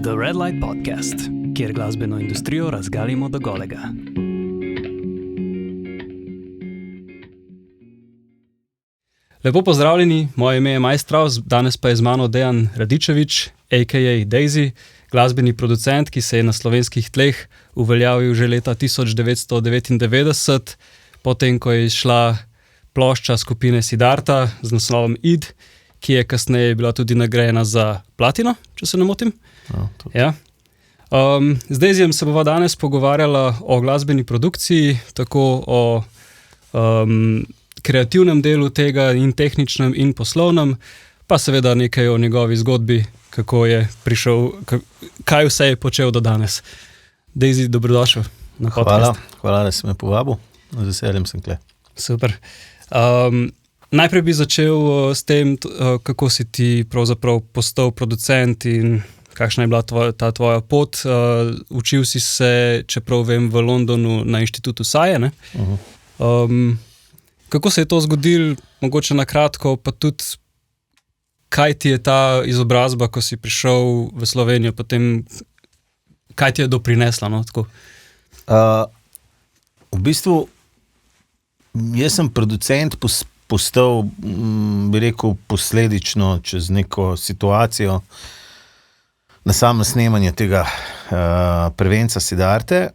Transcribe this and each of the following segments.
The Red Light Podcast, kjer glasbeno industrijo razgalimo do golega. Lepo pozdravljeni, moje ime je Maj Straus, danes pa je z mano Dejan Radičevič, a.k.a. Daisy, glasbeni producent, ki se je na slovenskih tleh uveljavil že leta 1999, potem ko je izšla plošča skupine Siddharta z naslovom Id, ki je kasneje bila tudi nagrajena za platino, če se ne motim. Ja. Z Daisyjem se bova danes pogovarjala o glasbeni produkciji, tako o kreativnem delu tega in tehničnem in poslovnem, pa seveda nekaj o njegovi zgodbi, kako je prišel, kaj vse je počel do danes. Daisy, dobrodošel na podcast. Hvala, da si me povabil. Z veseljem sem tukaj. Super. Najprej bi začel s tem, kako si ti pravzaprav postal producent in kakšna je bila ta tvoja pot. Učil si se, čeprav vem, v Londonu na inštitutu SAE, ne? Kako se je to zgodilo, mogoče na kratko, pa tudi kaj ti je ta izobrazba, ko si prišel v Slovenijo, potem kaj ti je doprinesla, no, tako? V bistvu, jaz sem producent postal, bi rekel, posledično čez neko situacijo na samo snemanje tega prvenca Siddharte,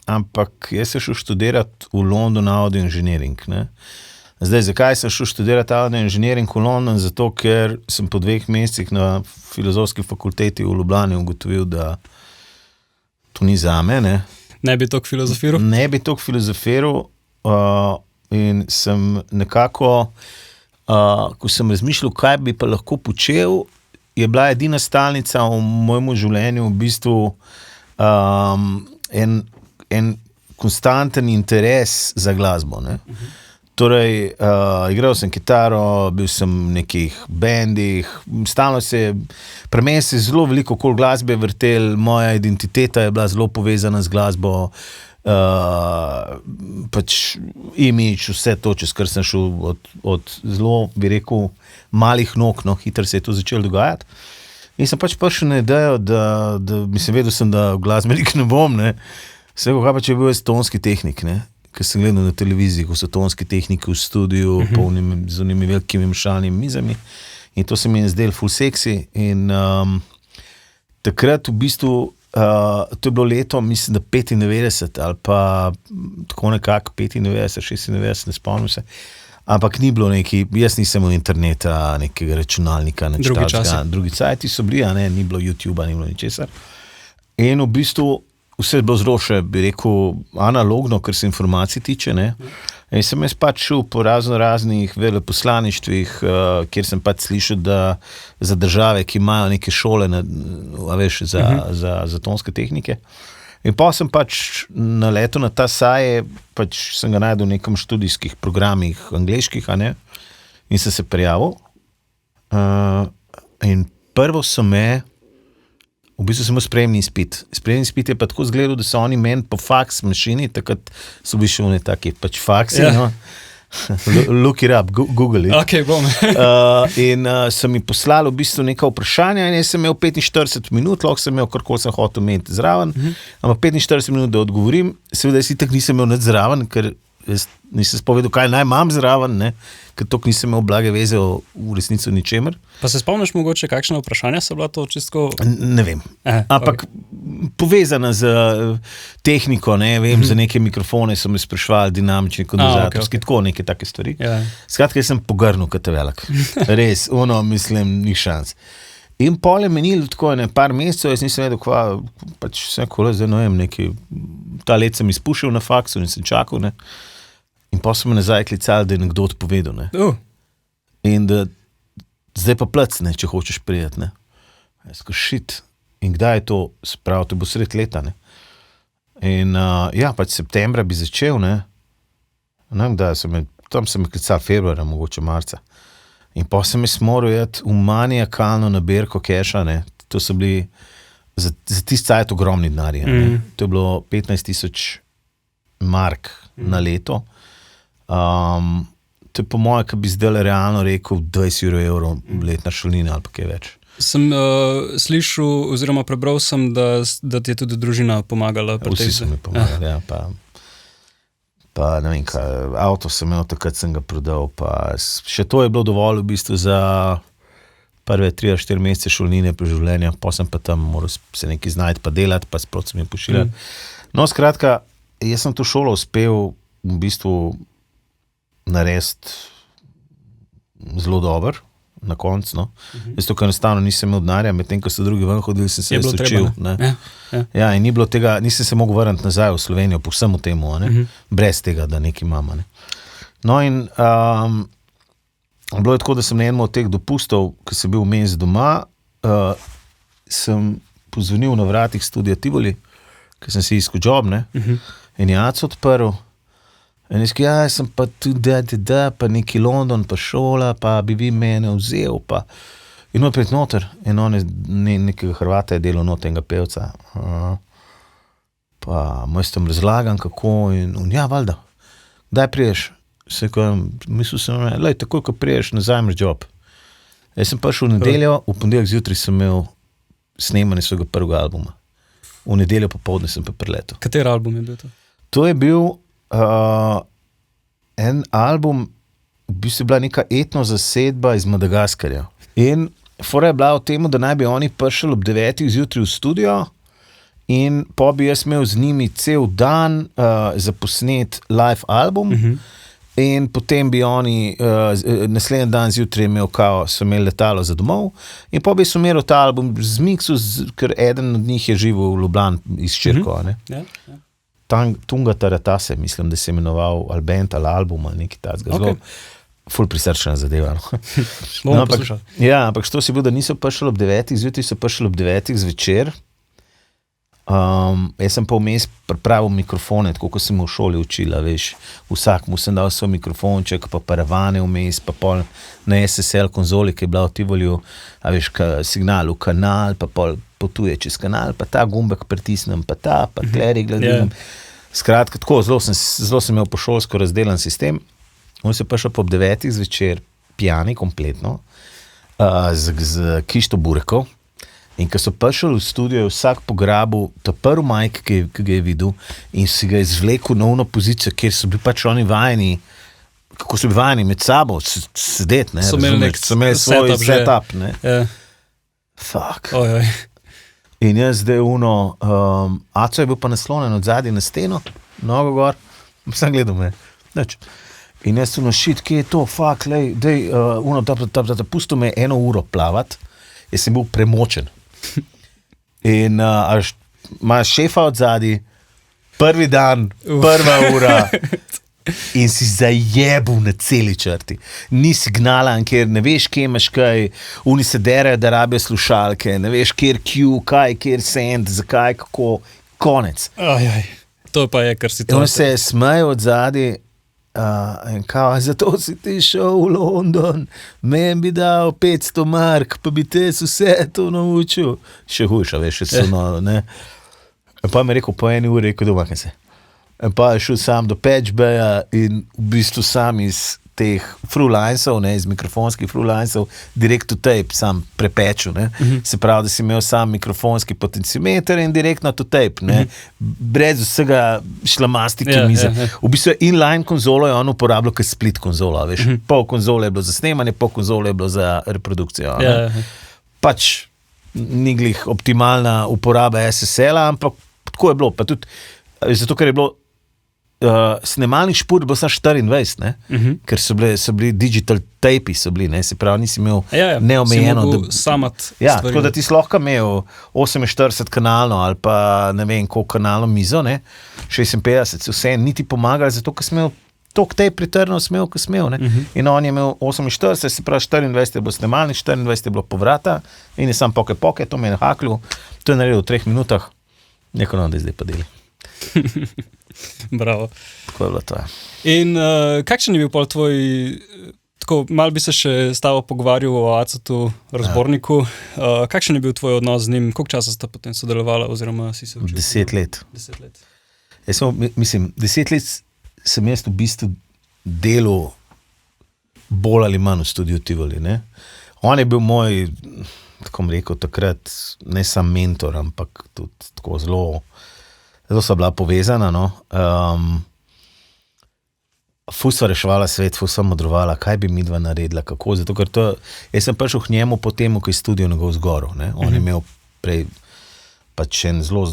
ampak jaz sem šel študirati v London audio engineering, ne. Zdaj, zakaj sem šel študirati audio engineering v London? Zato, ker sem po 2 mesecih na filozofski fakulteti v Ljubljani ugotovil, da to ni zame, ne. Ne bi toliko filozofiral? Ne bi toliko filozofiral in sem nekako, ko sem razmišljal, kaj bi pa lahko počel, je bila edina stalnica v mojem življenju v bistvu en konstanten interes za glasbo, ne. Torej, igral sem kitaro, bil sem v nekih bandih, stalno pri meni se je zelo veliko okoli glasbe vrtel, moja identiteta je bila zelo povezana z glasbo, pač imidž, vse to, čez kar sem šel od zelo, bi rekel, malih nog, no, hitro se je to začelo dogajati. In sem pač prišel na idejo, da mislim, vedel sem, da glasbenik ne bom, ne. Vse, kaj pa če je bil tonski tehnik, ne. Ker sem gledal na televiziji, ko so tonski tehniki v studiu, polnimi z unimi velikimi mešalnimi mizami. In to se mi je zdelo ful seksi. In takrat v bistvu, to je bilo leto, mislim, da 95 ali pa tako nekako 95, 96, ne spomnim se. Ampak ni bilo jaz nisem imel interneta, nekega računalnika, drugi cajti so bili, ne, ni bilo YouTubea, ni bilo ničesar. In v bistvu vse je bilo zelo še, bi rekel, analogno, kar se informacij tiče, ne. In sem jaz pač šel po raznih veleposlaništvih, kjer sem pač slišal, da za države, ki imajo neke šole, za tonske tehnike. In pa sem pač naletel na ta SAE, pač sem ga najdel v nekem študijskih programih angleških, a ne, in sem se prijavil. In prvo so me, v bistvu sem imel sprejemni izpit. Sprejemni izpit je pa tako izgledal, da so oni meni po faks mašini, takrat so bili še oni taki pač faksi, no. Look it up, Google it. Ok, bom. In so mi poslali v bistvu neka vprašanja in jaz sem imel 45 minut, lahko sem imel karkoli sem hotel imeti zraven, ampak 45 minut, da odgovorim, seveda jaz itak nisem imel nič zraven, ker jaz nisem spovedal, kaj naj imam zraven, ne, ker toliko nisem imel blage veze v resnici ničemer. Pa se spomniš mogoče, kakšna vprašanja so bila to čisto? Ne vem, ampak povezana z tehniko, ne vem, za neke mikrofone so me sprašvali, dinamični, kondenzatorski, tako neke take stvari. Skratka, jaz sem pogrnil kot velik. Res, mislim, ni šans. In pol je menil tako par mesecev, jaz nisem vedel, pač vse kole, zdaj ne vem, ta let sem izpušil na faksu in sem čakal, ne. In pa so me nazaj klicali, da je nekdo odpovedal, ne. In da zdaj pa plec, ne, če hočeš prijeti, ne. Jaz ko shit. In kdaj je to? Spravo, to bo sred leta, ne. In ja, pač septembra bi začel, ne. Ne vem, da tam sem me klical februarja, mogoče marca. In pa sem jaz moral jeti v maniakalno nabirko keša, ne. To so bili za tisti cajt ogromni denarji, ne. To je bilo 15,000 mark na leto. To je po moje, ki bi zdaj realno rekel 20 evrov letna šolnina ali pa kaj več. Sem slišal oziroma prebral sem, da ti je tudi družina pomagala. Vsi so mi pomagali, ja. Pa ne vem kaj, avto sem imel, takrat sem ga prodal, pa še to je bilo dovolj v bistvu za prve 3-4 mesece šolnine preživljenja, pa sem pa tam moral se nekaj znajti pa delati, pa sproti sem je pošiljati. No, skratka, jaz sem to šolo uspel v bistvu narediti zelo dober na koncu, no. Zato, ker enostavno nisem imel denarja, medtem ko so drugi ven hodili, sem se učil. Ja, in ni bilo tega, nisem se mogel vrniti nazaj v Slovenijo po vsemu temu, brez tega, da nekaj imam. No in bilo je tako, da sem na enem od teh dopustov, ko sem bil vmes doma, sem pozvonil na vratih Studia Tivoli, ker sem si iskal job, in je Aco odprl. In jaz sem pa tudi pa neki London, pa šola, pa bi vi mene vzel, pa in on pred noter, in on je nekega Hrvata je delal not enega pevca. Pa moj tam razlagam, kako, in ja, valjda, kdaj priješ? Mislil sem, takoj, ko priješ, nazaj imaš job. Jaz sem prišel v nedeljo, v ponedeljek zjutraj sem imel snemanje svojega prvega albuma. V nedeljo popoldne sem pa priletel. Kateri album je bil to? To je bil en album, v bistvu bila neka etno zasedba iz Madagaskarja. In fora je bila v tem, da naj bi oni prišli ob 9 zjutraj v studio in po bi jaz imel z njimi cel dan za posnet live album in potem bi oni naslednji dan zjutraj so imeli letalo za domov in po bi so imeli ta album z miksu, ker eden od njih je živel v Ljubljani iz Čirko, Tunga Taratase, mislim, da se je imenoval Albent ali album ali nekaj takega. Zelo ful prisrčna zadeva. Ampak što si bil, da niso prišli ob 9, zjutraj so prišli ob 9 zvečer. Jaz sem pa vmes pripravil mikrofone, tako kot sem v šoli učila, veš, vsak mu sem dal svoj mikrofonček, pa paravane vmes, pa pol na SSL konzoli, ki je bila v Tivoliju, a veš, signal v kanal, pa pol potuje čez kanal, pa ta gumbek pritisnem, pa tleri gledam. Skratka, tako, zelo sem imel po šolsko razdelan sistem. On se prišel po ob 9 zvečer, pijani kompletno, z kišto burekov. In ko so prišli v studio, je vsak pograbil ta prvi majk, ki ga je videl, in si ga izvlekel na ono pozicijo, kjer so bili pač oni vajeni, kako so bili vajeni med sabo sedeti, so imeli svoj setup, ne. Fuck. In jaz zdaj Aco je bil pa naslonjen od zadnji na steno, nogo gor, sem gledal me, nič. In jaz shit, kje je to, fuck, lej, dej, pusto me 1 uro plavati, jaz sem bil premočen. In imaš šefa od zadnji, prvi dan, prva ura, in si zajebil na celi črti. Ni signala, ker ne veš, kje imaš kaj, oni se derajo, da rabijo slušalke, ne veš, kjer Q, kjer send, zakaj, kako, konec. To pa je, kar si to. On se je smejal od zadnji, in kao, zato si ti šel v London, men bi dal 500 mark, pa bi te vse to naučil. Še hujša, veš, še so ne. In pa mi je rekel, po 1 uri, rekel, domakne se. In pa je šel sam do Patch Baya in v bistvu sam iz teh through-linesov, iz mikrofonskih through-linesov, direct to tape sam prepečil, ne. Se pravi, da si imel sam mikrofonski potenciometer in direktno to tape, ne. Brez vsega šlamastike mize. V bistvu inline konzolo je on uporabljal kot split konzola, veš. Pol konzole je bilo za snemanje, pol konzole je bilo za reprodukcijo. Pač ni glih optimalna uporaba SSL-a, ampak tako je bilo. Pa tudi, zato, ker je bilo snemalnih špur bilo samo 24, ne? Ker so bili digital tape, se pravi, nisi imel neomejeno. Si mogel samat stvari. Tako da ti si lahko imel 48 kanalno ali pa ne vem koliko kanalno mizo, ne? 56, vse niti pomagali, zato ker sem imel toliko tape returno smel, ko smel, ne? In on je imel 48, se pravi 24 je bilo snemalnih, 24 je bilo povrata in je sam poke, to me je nahaklil, to je naredil v 3 minutah, neko da je zdaj pa deli. Bravo. Tako je bilo to. In kakšen je bil pol tvoj, tako malo bi se še stavo pogovarjal o Acotu, razborniku, kakšen je bil tvoj odnos z njim, koliko časa sta potem sodelovala oziroma si se učil? 10 let. 10 let. Jaz mislim, 10 let sem jaz v bistvu delal bolj ali manj v studiu Tivoli, ne. On je bil moj tako bom rekel, takrat ne sam mentor, ampak tudi tako zelo so bila povezana, no. Fus sva reševala svet, fus sva modrovala, kaj bi midva naredila, kako, zato ker jaz sem prišel k njemu po tem, ko je studio njegov zgoril, ne. On je imel prej pač en zelo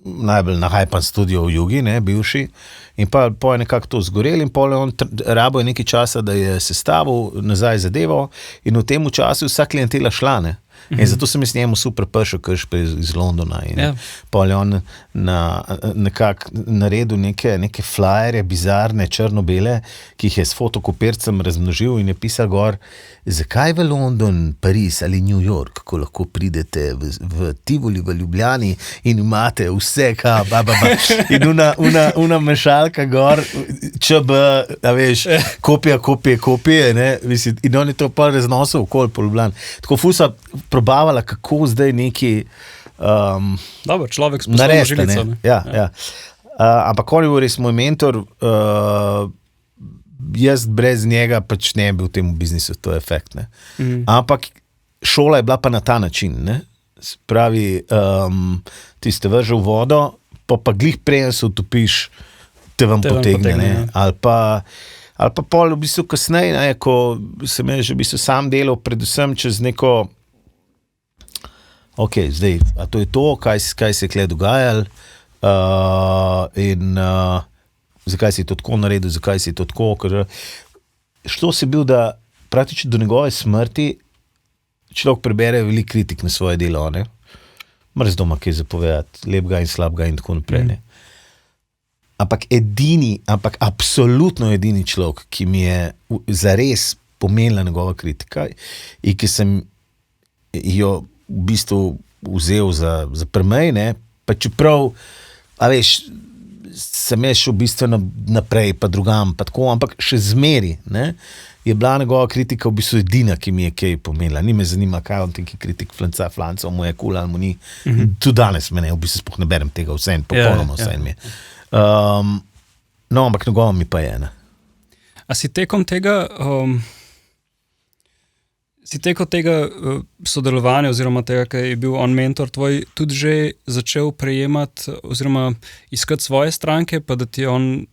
najbolj nahajpan studio v Jugi, ne, bivši, in pa je nekako to zgorel in pol je on rabo nekaj časa, da je sestavil nazaj zadevo in v tem času vsa klientela šla, ne. In zato sem jaz njemu super prišel, ker iz Londona in pol je on nekako naredil neke flyerje, bizarne, črno-bele, ki jih je s fotokopircem razmnožil in je pisal gor, zakaj v London, Pariz ali New York, ko lahko pridete v Tivoli, v Ljubljani in imate vse, in una mešalka gor, ČB, a veš, kopije, ne, mislim, in on je to pa raznosil okoli po Ljubljani. Tako fusa probavala, kako zdaj neki Dobro, človek s poslovno žilico. Ja. Ampak on je bil res moj mentor, jaz brez njega pač ne bi bil v tem biznisu, to je efekt, ne. Ampak šola je bila pa na ta način, ne. Spravi, ti ste vržel v vodo, pa glih prej se utopiš, te vam potegne, ne. Ali pa pol v bistvu kasneje, ne, ko sem že v bistvu sam delal, predvsem čez neko zdaj, a to je to, kaj se je kle dogajalo in zakaj si to tako naredil, zakaj si to tako, ker šlo se bil, da praktično do njegove smrti človek prebere veliko kritik na svoje delo, ne. Mrz doma kaj zapovedati, lepega in slabega in tako naprej, ne. Ampak absolutno edini človek, ki mi je zares pomenila njegova kritika in ki sem jo v bistvu vzel za prmej, ne, pa čeprav, a veš, sem jaz šel bistveno naprej, pa drugam, pa tako, ampak še zmeri, ne, je bila njegova kritika v bistvu edina, ki mi je kaj pomenila. Ni me zanima, kaj on taki kritik flancov, mu je kul ali mu ni. Tudi danes me ne, v bistvu sploh ne berem tega vsem, popolnoma vsem mi je. No, ampak njegova mi pa je, ne. A si tekom tega sodelovanja oziroma tega, ker je bil on mentor tvoj, tudi že začel prejemati oziroma iskati svoje stranke, pa da ti je on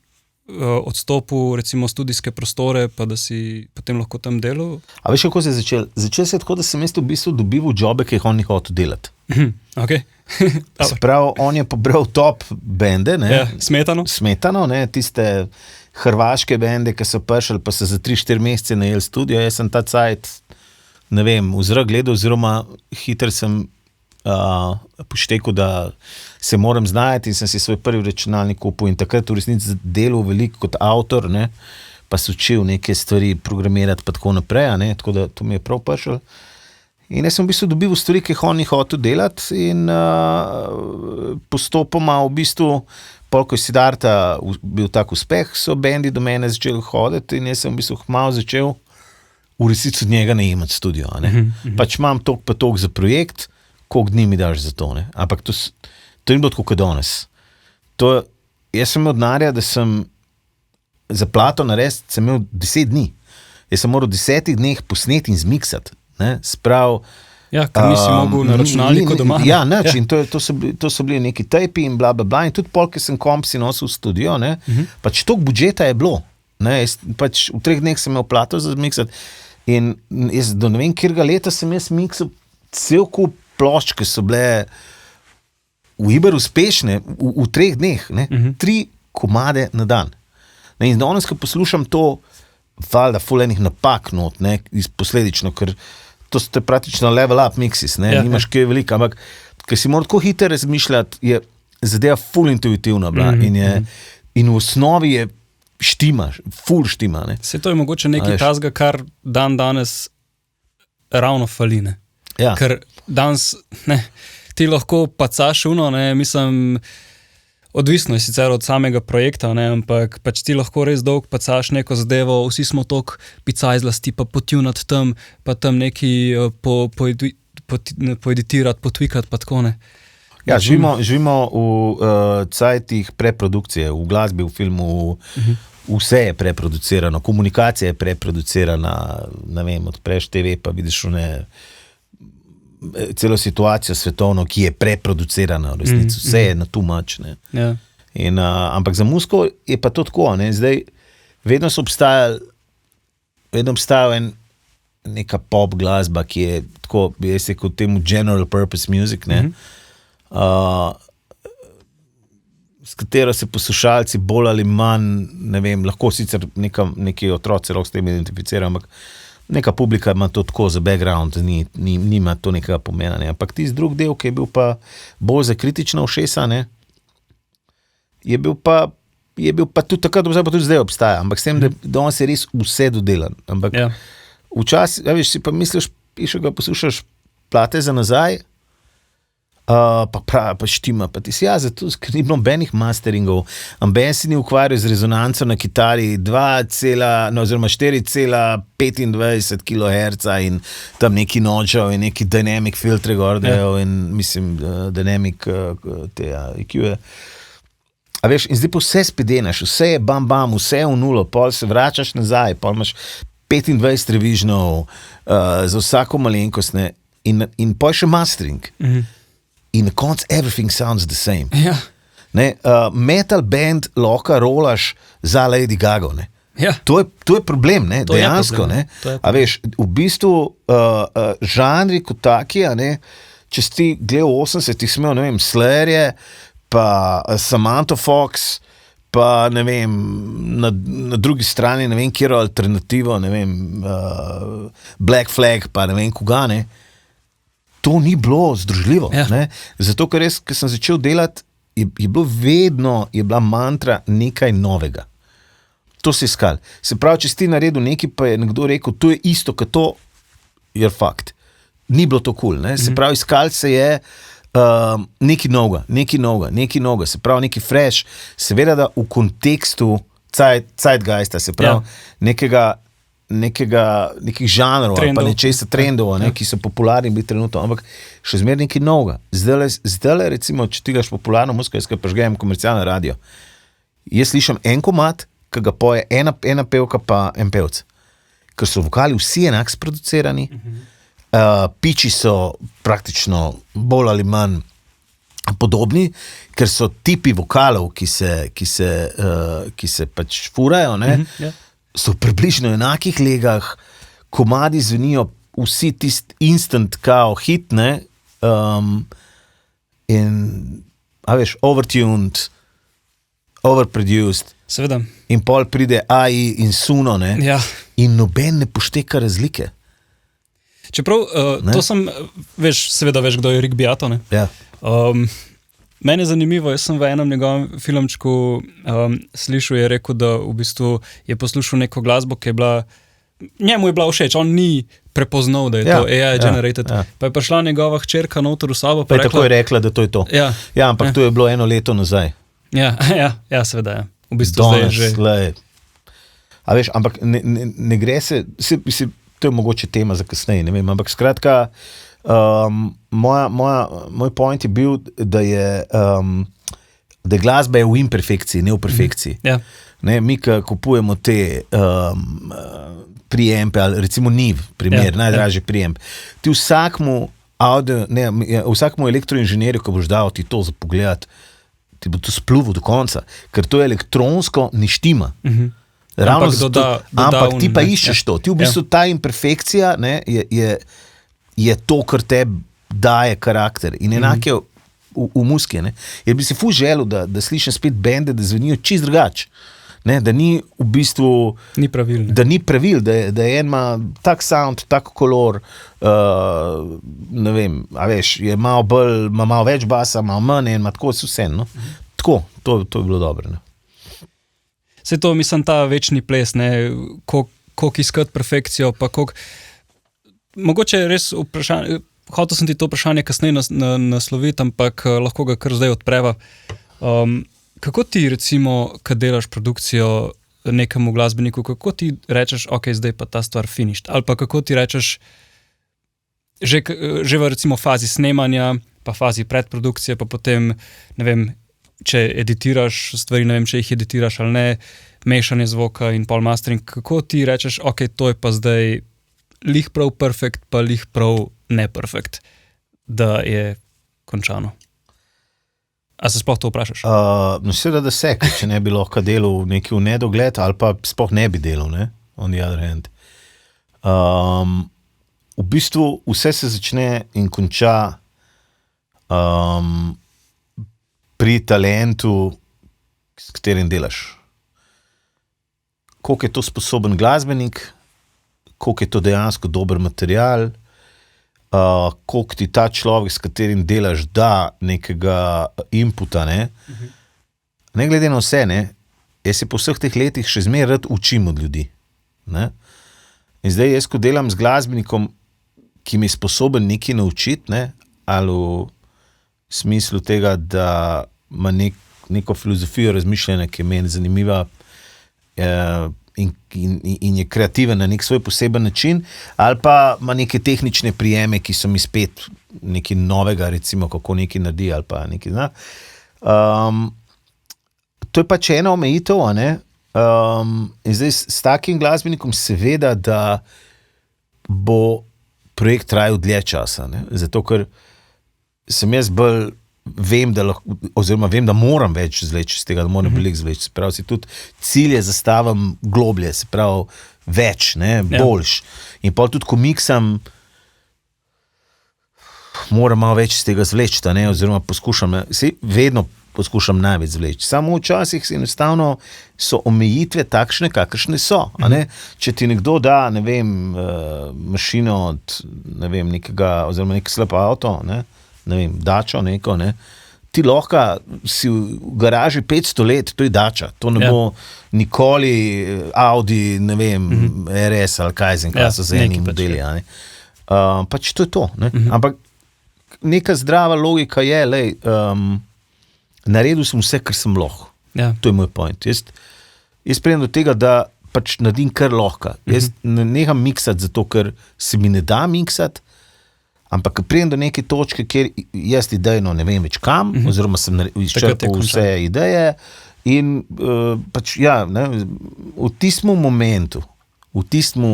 odstopil recimo studijske prostore, pa da si potem lahko tam delal? A veš, kako se je začel? Začel se je tako, da sem jaz v bistvu dobival jobe, ki jih on ni hotel delati. Okay. Se pravi, on je pobral top bende, ne? Ja, Smetano, ne? Tiste hrvaške bende, ki so prišli, pa so za 3-4 mesece najeli studio. Jaz sem ta cajt, ne vem, v zrak gledal, oziroma hitro sem poštekel, da se moram znajti in sem si svoj prvi računalnik kupil in takrat v resnici delal veliko kot avtor, ne, pa se učil neke stvari programirati pa tako naprej, ne, tako da to mi je prav prišel. In jaz sem v bistvu dobil stvari, ki jih on ni hotel delati in postopoma v bistvu, pol ko je Siddharta bil tak uspeh, so bendi do mene začeli hoditi in jaz sem v bistvu malo začel v resnici od njega najemati studio, ne. Pač imam toliko pa toliko za projekt, koliko dni mi daš za to, ne. Ampak to ni bilo tako kot danes. Jaz sem imel denarja, da sem za plato narediti, sem imel 10 dni. Jaz sem moral 10 dneh posneti in zmiksati, ne, sprav. Ja, ker nisi mogel na računalniku doma. Ja, nič, in to so bili neki tejpi in bla, in tudi pol, ker sem komp si nosil v studio, ne, pač toliko budžeta je bilo, ne, pač v 3 dneh sem imel plato za zmiksati in jaz do ne vem, kjerga leta sem jaz miksal cel kup plošč, ki so bile uber uspešne v 3 dneh, ne, 3 komade na dan. Ne, in danes, ko poslušam to, valjda ful enih napak not, ne, posledično, ker to ste praktično level up mixis, ne, nimaš kaj veliko, ampak ker si moral tako hitro razmišljati, je zadeva ful intuitivna bila in v osnovi je ful štima, ne. Se to je mogoče nekaj tazga, kar danes ravno fali, ne. Ja. Ker danes, ne, ti lahko pacaš ne, mislim, odvisno je sicer od samega projekta, ne, ampak pač ti lahko res dolg pacaš neko zadevo, vsi smo toliko picajzlasti, pa potunati tam, pa tam neki poeditirati, potvikati, pa tako, ne. Ja, živimo v cajtih preprodukcije, v glasbi, v filmu, vse je preproducirano, komunikacija je preproducirana, ne vem, odpreš TV, pa vidiš celo situacijo svetovno, ki je preproducirana, v resnici, vse je na too much. Ja. Ampak za muziko je pa to tako, ne? Zdaj, vedno obstajal neka pop glasba, ki je tako, bi jaz rekel, temu general purpose music, ne? S katero se poslušalci bolj ali manj, ne vem, lahko sicer neki otroci lahko s tem identificirajo, ampak neka publika ima to tako za background, nima to nekega pomena, ne? Ampak tisti drug del, ki je bil pa bolj za kritična ušesa, ne? Je bil pa tudi takrat, pa tudi zdaj obstaja, ampak s tem, da danes je res vse dodelan. Ampak včasih, veš, si pa misliš, poslušaš plate za nazaj, pa štima, pa ti si zato, ker ni bilo nobenih masteringov, amben si ni ukvarjal z rezonanco na kitari 4,25 kHz in tam neki nočev in neki dynamic filtre gordejo in mislim, dynamic te EQ-je. A veš, in zdaj pa vse spedenaš, vse je bam, vse je v nulo, pol se vračaš nazaj, pol imaš 25 revisionov za vsako malenkost, ne, in pol še mastering. In na koncu everything sounds the same. Ja. Ne, metal band lahko rolaš za Lady Gaga, ne. Ja. To je problem, ne, To je dejansko, problem, ne. to je A veš, v bistvu žanri kot taki, a ne, če si gledal 80-ih, smel, ne vem, Slayerje, pa Samantha Fox, pa ne vem, na drugi strani, ne vem, kjero alternativo, ne vem, Black Flag, pa ne vem, koga, ne. To ni bilo združljivo, ne. Zato, ker res, ko sem začel delati, je bila mantra nekaj novega. To se je iskal. Se pravi, če si ti naredil nekaj, pa je nekdo rekel, to je isto, kot to, je fakt. Ni bilo to cool, ne. Se pravi, iskal se je nekaj novega, se pravi neki fresh, seveda da v kontekstu zeitgeista, se pravi nekih žanrov ali pa nečesa trendov, ne, ki so popularni bili trenutno, ampak še zmeraj nekaj novega. Zdaj recimo, če ti gaš popularno muziko, jaz ga prežgejem komercialno radio, jaz slišam en komad, ki ga poje ena pevka pa en pevc, ker so vokali vsi enak sproducirani, piči so praktično bolj ali manj podobni, ker so tipi vokalov, ki se pač furajo, ne, so v približno enakih legah, komadi zvenijo vsi tisti instant kao hit, ne, in, a veš, overtuned, overproduced, seveda. In pol pride AI in Suno, ne, in noben ne pošteka razlike. Čeprav, to sem, seveda veš, kdo je Rick Beato, ne? Ja. Meni je zanimivo, jaz sem v enem njegovem filmčku slišal, je rekel, da v bistvu je poslušal neko glasbo, ki je bila, njemu je bila všeč, on ni prepoznal, da je to AI generated. Pa je prišla njegova hčerka noter v sobo, pa je tako je rekla, da to je to. Ja, ampak to je bilo 1 leto nazaj. Ja, seveda, ja. V bistvu zdaj je že. A veš, ampak ne gre se, to je mogoče tema za kasneje, ne vem, ampak skratka, moj point je bil, da je glasba je v imperfekciji, ne v perfekciji. Ja. Ne, mi, ko kupujemo te preampe, ali recimo Niv, primer, najdražji preamp, ti vsakmu elektroinženirju, ko boš dal ti to za pogledati, ti bo to spluval do konca, ker to je elektronsko ni štima. Ravno ampak ti pa iščeš to. Ti v bistvu ta imperfekcija, ne, je to, kar tebi daje karakter. In enak je v muziki. Jaz bi si ful želel, da slišim spet bende, da zvenijo čist drugače. Da ni v bistvu ni pravil, da ni pravil, da je en ima tak sound, tak kolor, ne vem, a veš, je malo bolj, ima malo več basa, malo manj, in ima tako vse, no. Tako, to je bilo dobro, ne. Vse to, mislim, ta večni ples, ne, koliko iskati perfekcijo, pa koliko. Mogoče je res vprašanje, hotel sem ti to vprašanje kasneje nasloviti, ampak lahko ga kar zdaj odpreva. Kako ti, recimo, kad delaš produkcijo nekemu glasbeniku, kako ti rečeš, ok, zdaj pa ta stvar finished, ali pa kako ti rečeš, že v recimo fazi snemanja, pa fazi predprodukcije, pa potem, ne vem, če editiraš stvari, ne vem, če jih editiraš ali ne, mešanje zvoka in pol mastering, kako ti rečeš, ok, to je pa zdaj lih prav perfect, pa lih prav neperfect. da je končano? A se sploh to vprašaš? No, seveda, da se, ker če ne bi lahko delal neki v nedogled, ali pa sploh ne bi delal, ne, on the other hand. V bistvu vse se začne in konča pri talentu, s katerim delaš. Koliko je to sposoben glasbenik, koliko je to dejansko dober material, koliko ti ta človek, s katerim delaš, da nekega inputa, ne? Ne glede na vse, ne? Jaz se po vseh teh letih še zmeraj rad učim od ljudi. Ne? In zdaj jaz, ko delam z glasbenikom, ki mi je sposoben nekaj naučiti, ne? Ali v smislu tega, da ima neko filozofijo razmišljanja, ki je meni zanimiva, in je kreativen na nek svoj poseben način, ali pa ima neke tehnične prijeme, ki so mi spet nekaj novega, recimo, kako nekaj naredi, ali pa nekaj zna. To je pač ena omejitev, a ne? In zdaj s takim glasbenikom seveda, da bo projekt trajal dlje časa, ne? Zato, ker sem jaz bolj vem, da moram več zvleči iz tega, da moram veliko zvleči. Se pravi, si tudi cilje zastavim globlje, se pravi, več, ne, boljš. In pol tudi, ko miksam, moram malo več iz tega zvleči, ne, oziroma vedno poskušam največ zvleči. Samo včasih enostavno so omejitve takšne, kakršne so. A ne? Če ti nekdo da, ne vem, mašino od, ne vem, nekega, oziroma nek slab avto, ne vem, dačo neko, ne, ti lahko si v garaži 500 let, to je dača, to ne bo nikoli Audi, ne vem, RS ali kaj so z enim modeli, ne. Pač to je to, ne. Ampak neka zdrava logika je, naredil sem vse, kar sem lahko. To je moj point. Jaz pridem do tega, da pač naredim kar lahko. Jaz ne neham miksati zato, ker se mi ne da miksati, ampak pridem do neke točke, kjer jaz idejno ne vem več kam, oziroma sem izčrpal vse ideje in pač ne, v tistem momentu, v tistem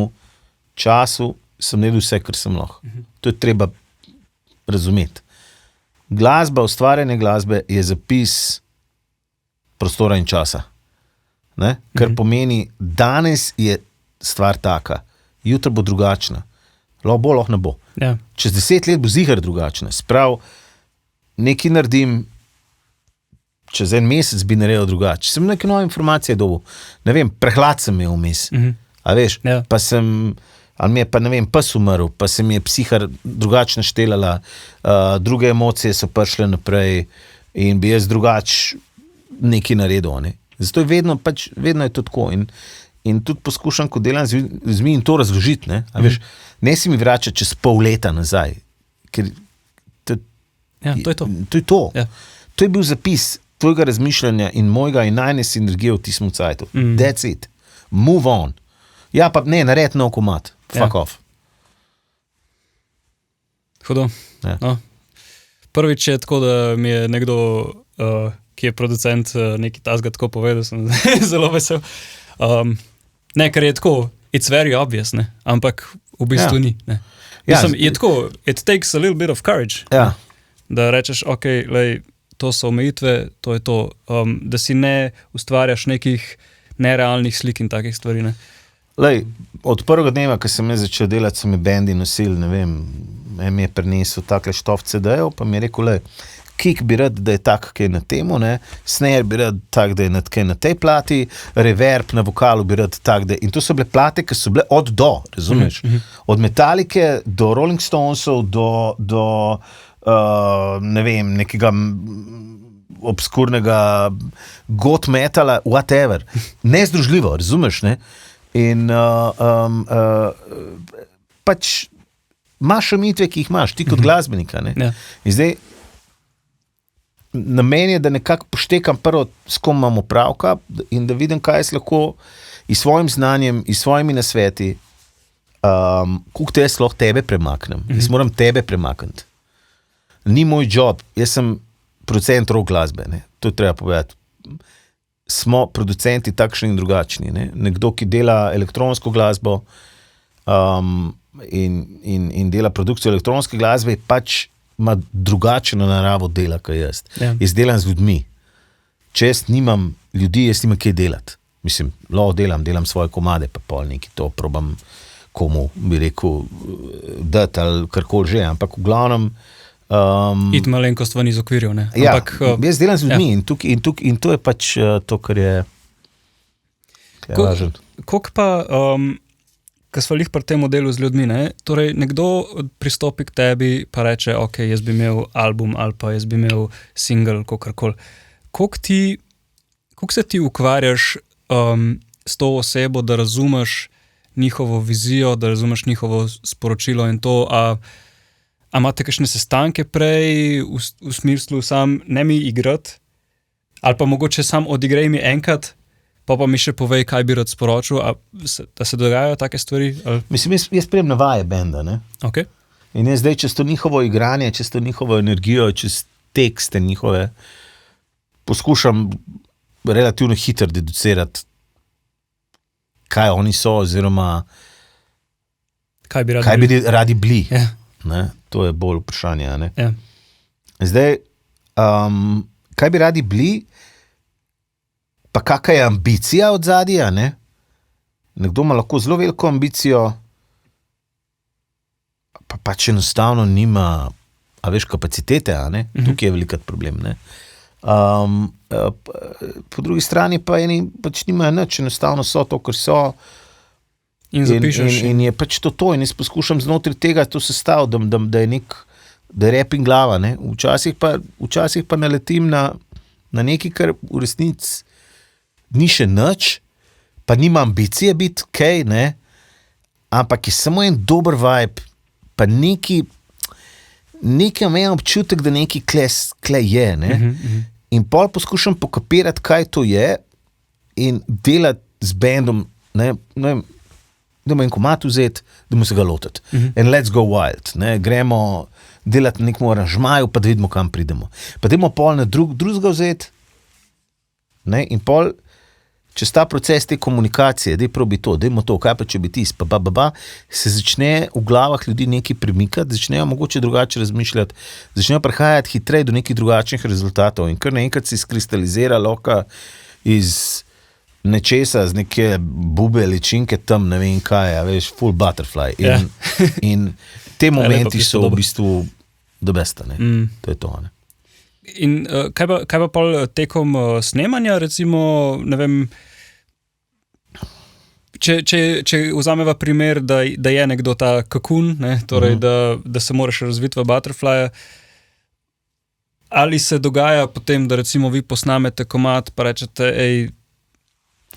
času sem naredil vse, kar sem lahko. To je treba razumeti. Glasba, ustvarjanje glasbe je zapis prostora in časa. Ne? Kar pomeni, danes je stvar taka, jutri bo drugačna. Lahko ne bo. Čez 10 let bo ziher drugačna. Sprav, nekaj naredim, čez en mesec bi naredil drugače. Sem neke nove informacije dobil. Ne vem, prehlad sem imel vmes. A veš, pa sem, ali mi je pa, ne vem, pes umrl, pa se mi je psihar drugače naštelala, druge emocije so prišle naprej in bi jaz drugače nekaj naredil. Ne? Zato je vedno je to tako. In tudi poskušam, ko delam z ljudmi in to razložiti, ne? A veš, ne si mi vračati čez pol leta nazaj, ker to je to. To je to. To je bil zapis tvojega razmišljanja in mojega in najne sinergije v tistem cajtu. That's it. Move on. Ja, pa ne, naredi nov komad. Fuck off. Hudo. No. Prvič je tako, da mi je nekdo, ki je producent, nekaj tasga tako povedal, sem zelo vesel. Ne, ker je tako, it's very obvious, ne? Ampak v bistvu ni. Ne? Mislim, je tako, it takes a little bit of courage. Da rečeš, ok, to so omejitve, to je to, da si ne ustvarjaš nekih nerealnih slik in takih stvari. Ne? Od prvega dneva, ko sem začel delati, so mi bendi nosili, ne vem, mi je prinesel takle štof CD-jev, pa mi je rekel, kick bi rad, da je tak, kaj na temu, ne, snare bi rad tak, da je kaj na tej plati, reverb na vokalu bi rad tak, da je, in to so bile plate, ki so bile od do, razumeš? Od Metalike do Rolling Stonesov, do ne vem, nekega obskurnega goth metala, whatever. Nezdružljivo, razumeš, ne? In pač imaš omejitve, ki jih imaš, ti kot glasbenika, ne? In zdaj namen je, da nekako poštekam prvo, s kom imam opravka in da vidim, kaj jaz lahko s svojim znanjem, s svojimi nasveti, koliko jaz lahko tebe premaknem. Jaz moram tebe premakniti. Ni moj job, jaz sem producent rock glasbe, ne? To je treba povedati. Smo producenti takšni in drugačni. Ne? Nekdo, ki dela elektronsko glasbo in dela produkcijo elektronske glasbe, je pač ima drugačeno naravo dela, kot jaz. Ja. Jaz delam z ljudmi. Če jaz nimam ljudi, jaz nimam kaj delati. Mislim, delam svoje komade, pa pol neki to probam komu, bi rekel, dati ali karkoli že, ampak v glavnem Iti malenkost ven iz okvirjev, ne? ja, Ampak, jaz delam z ljudmi in to je pač to, kar je važno. Koliko pa, ko smo lih pri tem modelu z ljudmi, ne? Torej nekdo pristopi k tebi pa reče, ok, jaz bi imel album ali pa jaz bi imel single, kakorkoli. Koliko se ti ukvarjaš s to osebo, da razumeš njihovo vizijo, da razumeš njihovo sporočilo in to, a imate kakšne sestanke prej v smislu sam ne mi igrati, ali pa mogoče sam odigraj mi enkrat, pa mi še povej, kaj bi rad sporočil, da se dogajajo take stvari? Ali? Mislim, jaz sprem na vaje benda, ne? Okay. In jaz zdaj čez to njihovo igranje, čez to njihovo energijo, čez tekste njihove, poskušam relativno hitro deducirati, kaj oni so, oziroma kaj bi radi bili. Ja. Ne? To je bolj vprašanje. Ne? Ja. Zdaj, kaj bi radi bili, pa kakšna je ambicija od zadnja? Nekdo ima lahko zelo veliko ambicijo, pa pač enostavno nima, kapacitete, tukaj je velikrat problem. Ne? Po drugi strani pa eni pač nimajo nič, enostavno so to, kar so. In zapišeš. In je pač to. In jaz poskušam znotraj tega to sestaviti, da je rep in glava. Ne? Včasih pa naletim na nekaj, kar v resnici ni še nič, pa nima ambicije biti kaj, ne? Ampak je samo en dober vibe, pa nekaj imam občutek, da nekaj kle je. Ne? In pol poskušam pokapirati, kaj to je, in delati z bendom, ne vem, da en komad vzeti, da mu se ga lotiti. And let's go wild. Ne? Gremo delati na nekom aranžmaju, pa da vidimo, kam pridemo. Pa dajmo pol na drugega vzeti, ne? In pol čez ta proces te komunikacije, dajmo to, kaj pa če bi tis, se začne v glavah ljudi nekaj premikati, začnejo mogoče drugače razmišljati, začnejo prihajati hitreje do nekih drugačnih rezultatov in kar naenkrat se izkristalizira loka iz nečesa, z neke bube, ličinke tam, ne vem kaj, veš, full butterfly. In te momenti so v bistvu the best, ne? To je to, ne? In kaj pa pol tekom snemanja, recimo, ne vem, če vzameva primer, da je nekdo ta kakun, ne, torej, da se moraš razviti v butterflyja, ali se dogaja potem, da recimo vi posnamete komad, pa rečete,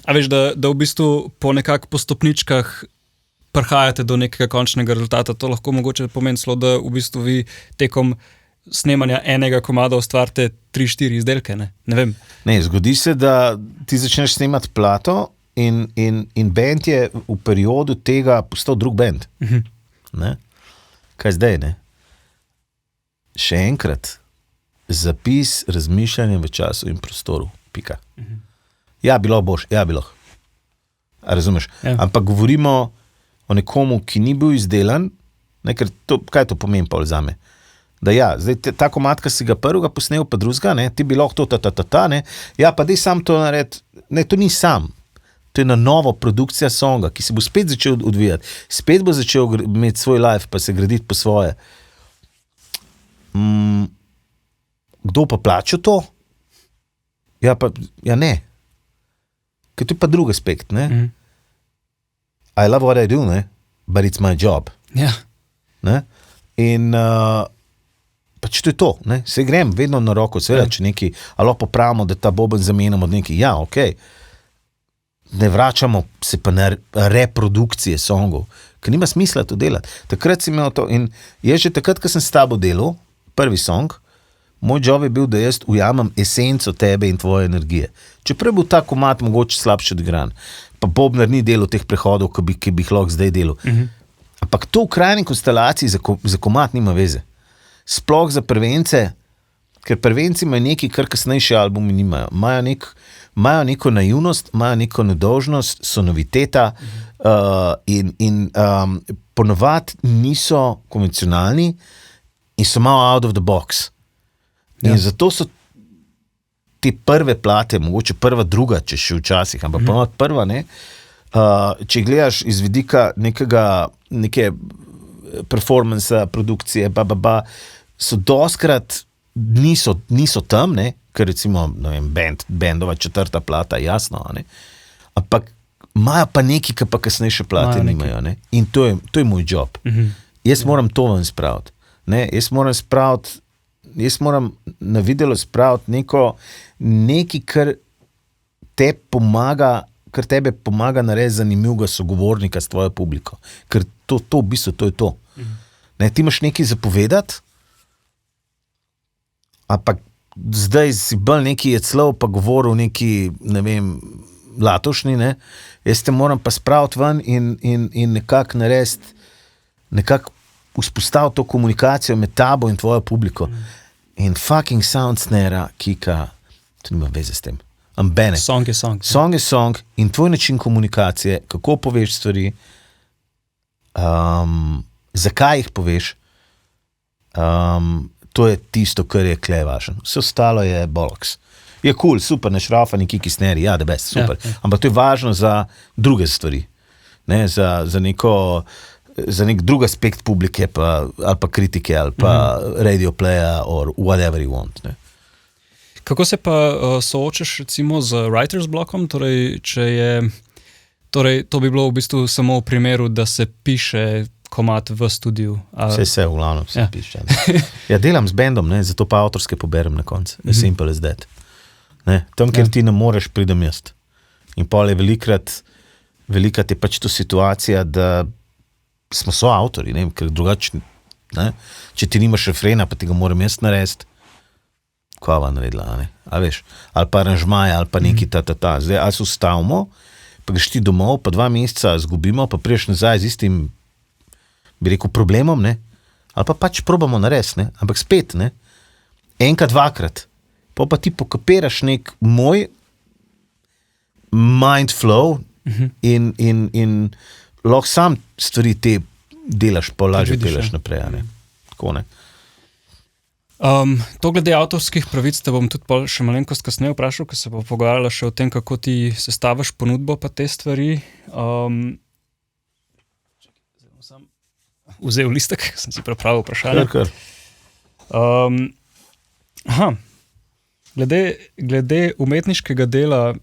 a veš, da v bistvu po nekak po stopničkah prihajate do nekega končnega rezultata, to lahko mogoče pomeni celo, da v bistvu vi tekom snemanja enega komada ustvarite 3-4 izdelke, ne vem. Ne, zgodi se, da ti začneš snemati plato in band je v periodu tega postal drug band. Ne? Kaj zdaj, ne? Še enkrat, zapis razmišljanja v času in prostoru, pika. Ja, bilo boš, ja, bilo. A razumeš? Ja. Ampak govorimo o nekomu, ki ni bil izdelan, ne, ker kaj to pomeni pol zame? Da ja, zdaj ta komad, ki si ga prvega posnel, pa drugega, ne, ti bi lahko to, ne, ja, pa dej sam to narediti, ne, to ni sam, to je na novo produkcija songa, ki se bo spet začel odvijati, spet bo začel imeti svoj life, pa se graditi po svoje. Kdo pa plača to? Ja, ne. Ker to je pa drug aspekt, ne. I love what I do, ne, but it's my job. Ja. Ne? In pač to je to, ne? Se grem vedno na roko, seveda, če neki, ali popravimo, da ta boben zamenjamo od neki, ja, okej. Ne vračamo se pa na reprodukcije songov, ker nima smisla to delati. Takrat si imel to in jaz že takrat, ko sem s tabo delal, prvi song, moj job je bil, da jaz ujamem esenco tebe in tvoje energije. Čeprav je bil ta komad mogoče slabše odigran, pa Bobnar ni delal teh prehodov, ki bi jih lahko zdaj delal. Ampak to v krajni konstelaciji za komad nima veze. Sploh za prvence, ker prvenci imajo nekaj, kar kasnejši albumi nimajo. Imajo neko naivnost, imajo neko nedolžnost, so noviteta in ponovadi niso konvencionalni in so malo out of the box. In zato so te prve plate, mogoče prva, druga, če še včasih, ampak ponovno prva, ne, če gledaš iz vidika neke performansa, produkcije, so doskrat niso tam, ne, ker recimo, ne vem, bendova 4. plata, jasno, ne, ampak imajo pa neki, ki pa kasnejše plate nimajo, ne, in to je moj job. Jaz moram to ven spraviti, ne, jaz moram na videlo spraviti nekaj, kar tebe pomaga narediti zanimivega sogovornika s tvojo publiko, ker to v bistvu, to je to. Ne, ti imaš nekaj zapovedati, ampak zdaj si bolj neki je celo pa govoril neki, ne vem, latošnji, ne, jaz te moram pa spraviti ven in nekako narediti, nekako vzpostaviti to komunikacijo med tabo in tvojo publiko. In fucking sound snare, kika, to nima veze s tem. Ambene. Song je song. Song je song in tvoj način komunikacije, kako poveš stvari, zakaj jih poveš, to je tisto, kar je klej važno. Vse ostalo je bollocks. Je cool, super, nešrafani kiki snare, ja, the best, super. Ampak to je važno za druge stvari. Ne, za nek drug aspekt publike, ali pa kritike, ali pa radio playa, or whatever you want. Ne. Kako se pa soočaš recimo z writer's blockom? Torej, to bi bilo v bistvu samo v primeru, da se piše komad v studiu. Vse v glavnem se piše. Ne. Ja, delam z bendom, ne, zato pa avtorske poberem na koncu. As simple as that. Ne, tam, kjer ti ne moreš, pridem jaz. In pol je velikrat je pač to situacija, da smo soavtori, ne, ker drugače, ne, če ti nimaš refrena, pa ti ga moram jaz narediti, kva naredila, ne, a veš, ali pa aranžmaje, ali pa neki Zdaj, ali se ustavimo, pa greš ti domov, pa 2 meseca zgubimo, pa priješ nazaj z istim, bi rekel, problemom, ne, ali pa pač probamo narediti, ne, ampak spet, ne, enkrat, 2krat, pa ti pokapiraš nek moj mind flow in lahko sam stvari te delaš, pa lažje delaš naprej, ne, tako ne. To glede avtorskih pravic te bom tudi še malenkost kasneje vprašal, ker se bo pogovarjala še o tem, kako ti sestaviš ponudbo pa te stvari. Sem vzel listek, sem si pripravil vprašanje. Glede umetniškega dela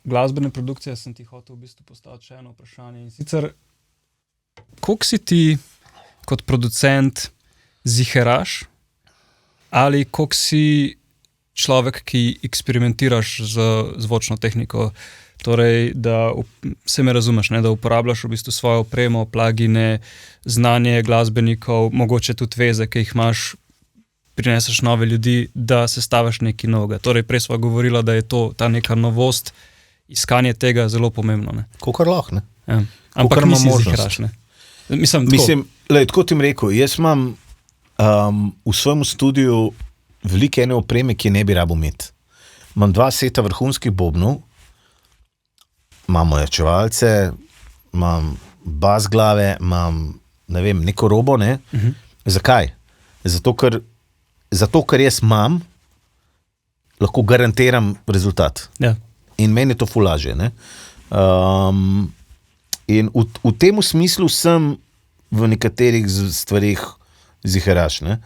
glasbene produkcije sem ti hotel v bistvu postaviti še eno vprašanje. In sicer, koliko si ti kot producent ziheraš ali koliko si človek, ki eksperimentiraš z zvočno tehniko? Torej, da se me razumeš, ne, da uporabljaš v bistvu svojo opremo, plugine, znanje glasbenikov, mogoče tudi veze, ki jih imaš, prineseš nove ljudi, da sestaviš nekaj novega. Torej, prej sva govorila, da je ta neka novost, iskanje tega zelo pomembno. Ne. Kolikor lahko, ne. Ja. Ampak nisi zihraš, ne. Mislim, tako ti rekel, jaz imam v svojem studiu veliko ene opreme, ki je ne bi rabo imeti. Imam 2 seta vrhunskih bobnov, imam ojačevalce, imam bas glave, imam, ne vem, neko robo, ne. Zakaj? Zato, ker jaz imam, lahko garantiram rezultat. Ja. In meni je to ful lažje, ne. In v tem smislu sem v nekaterih stvarih ziheraš, ne.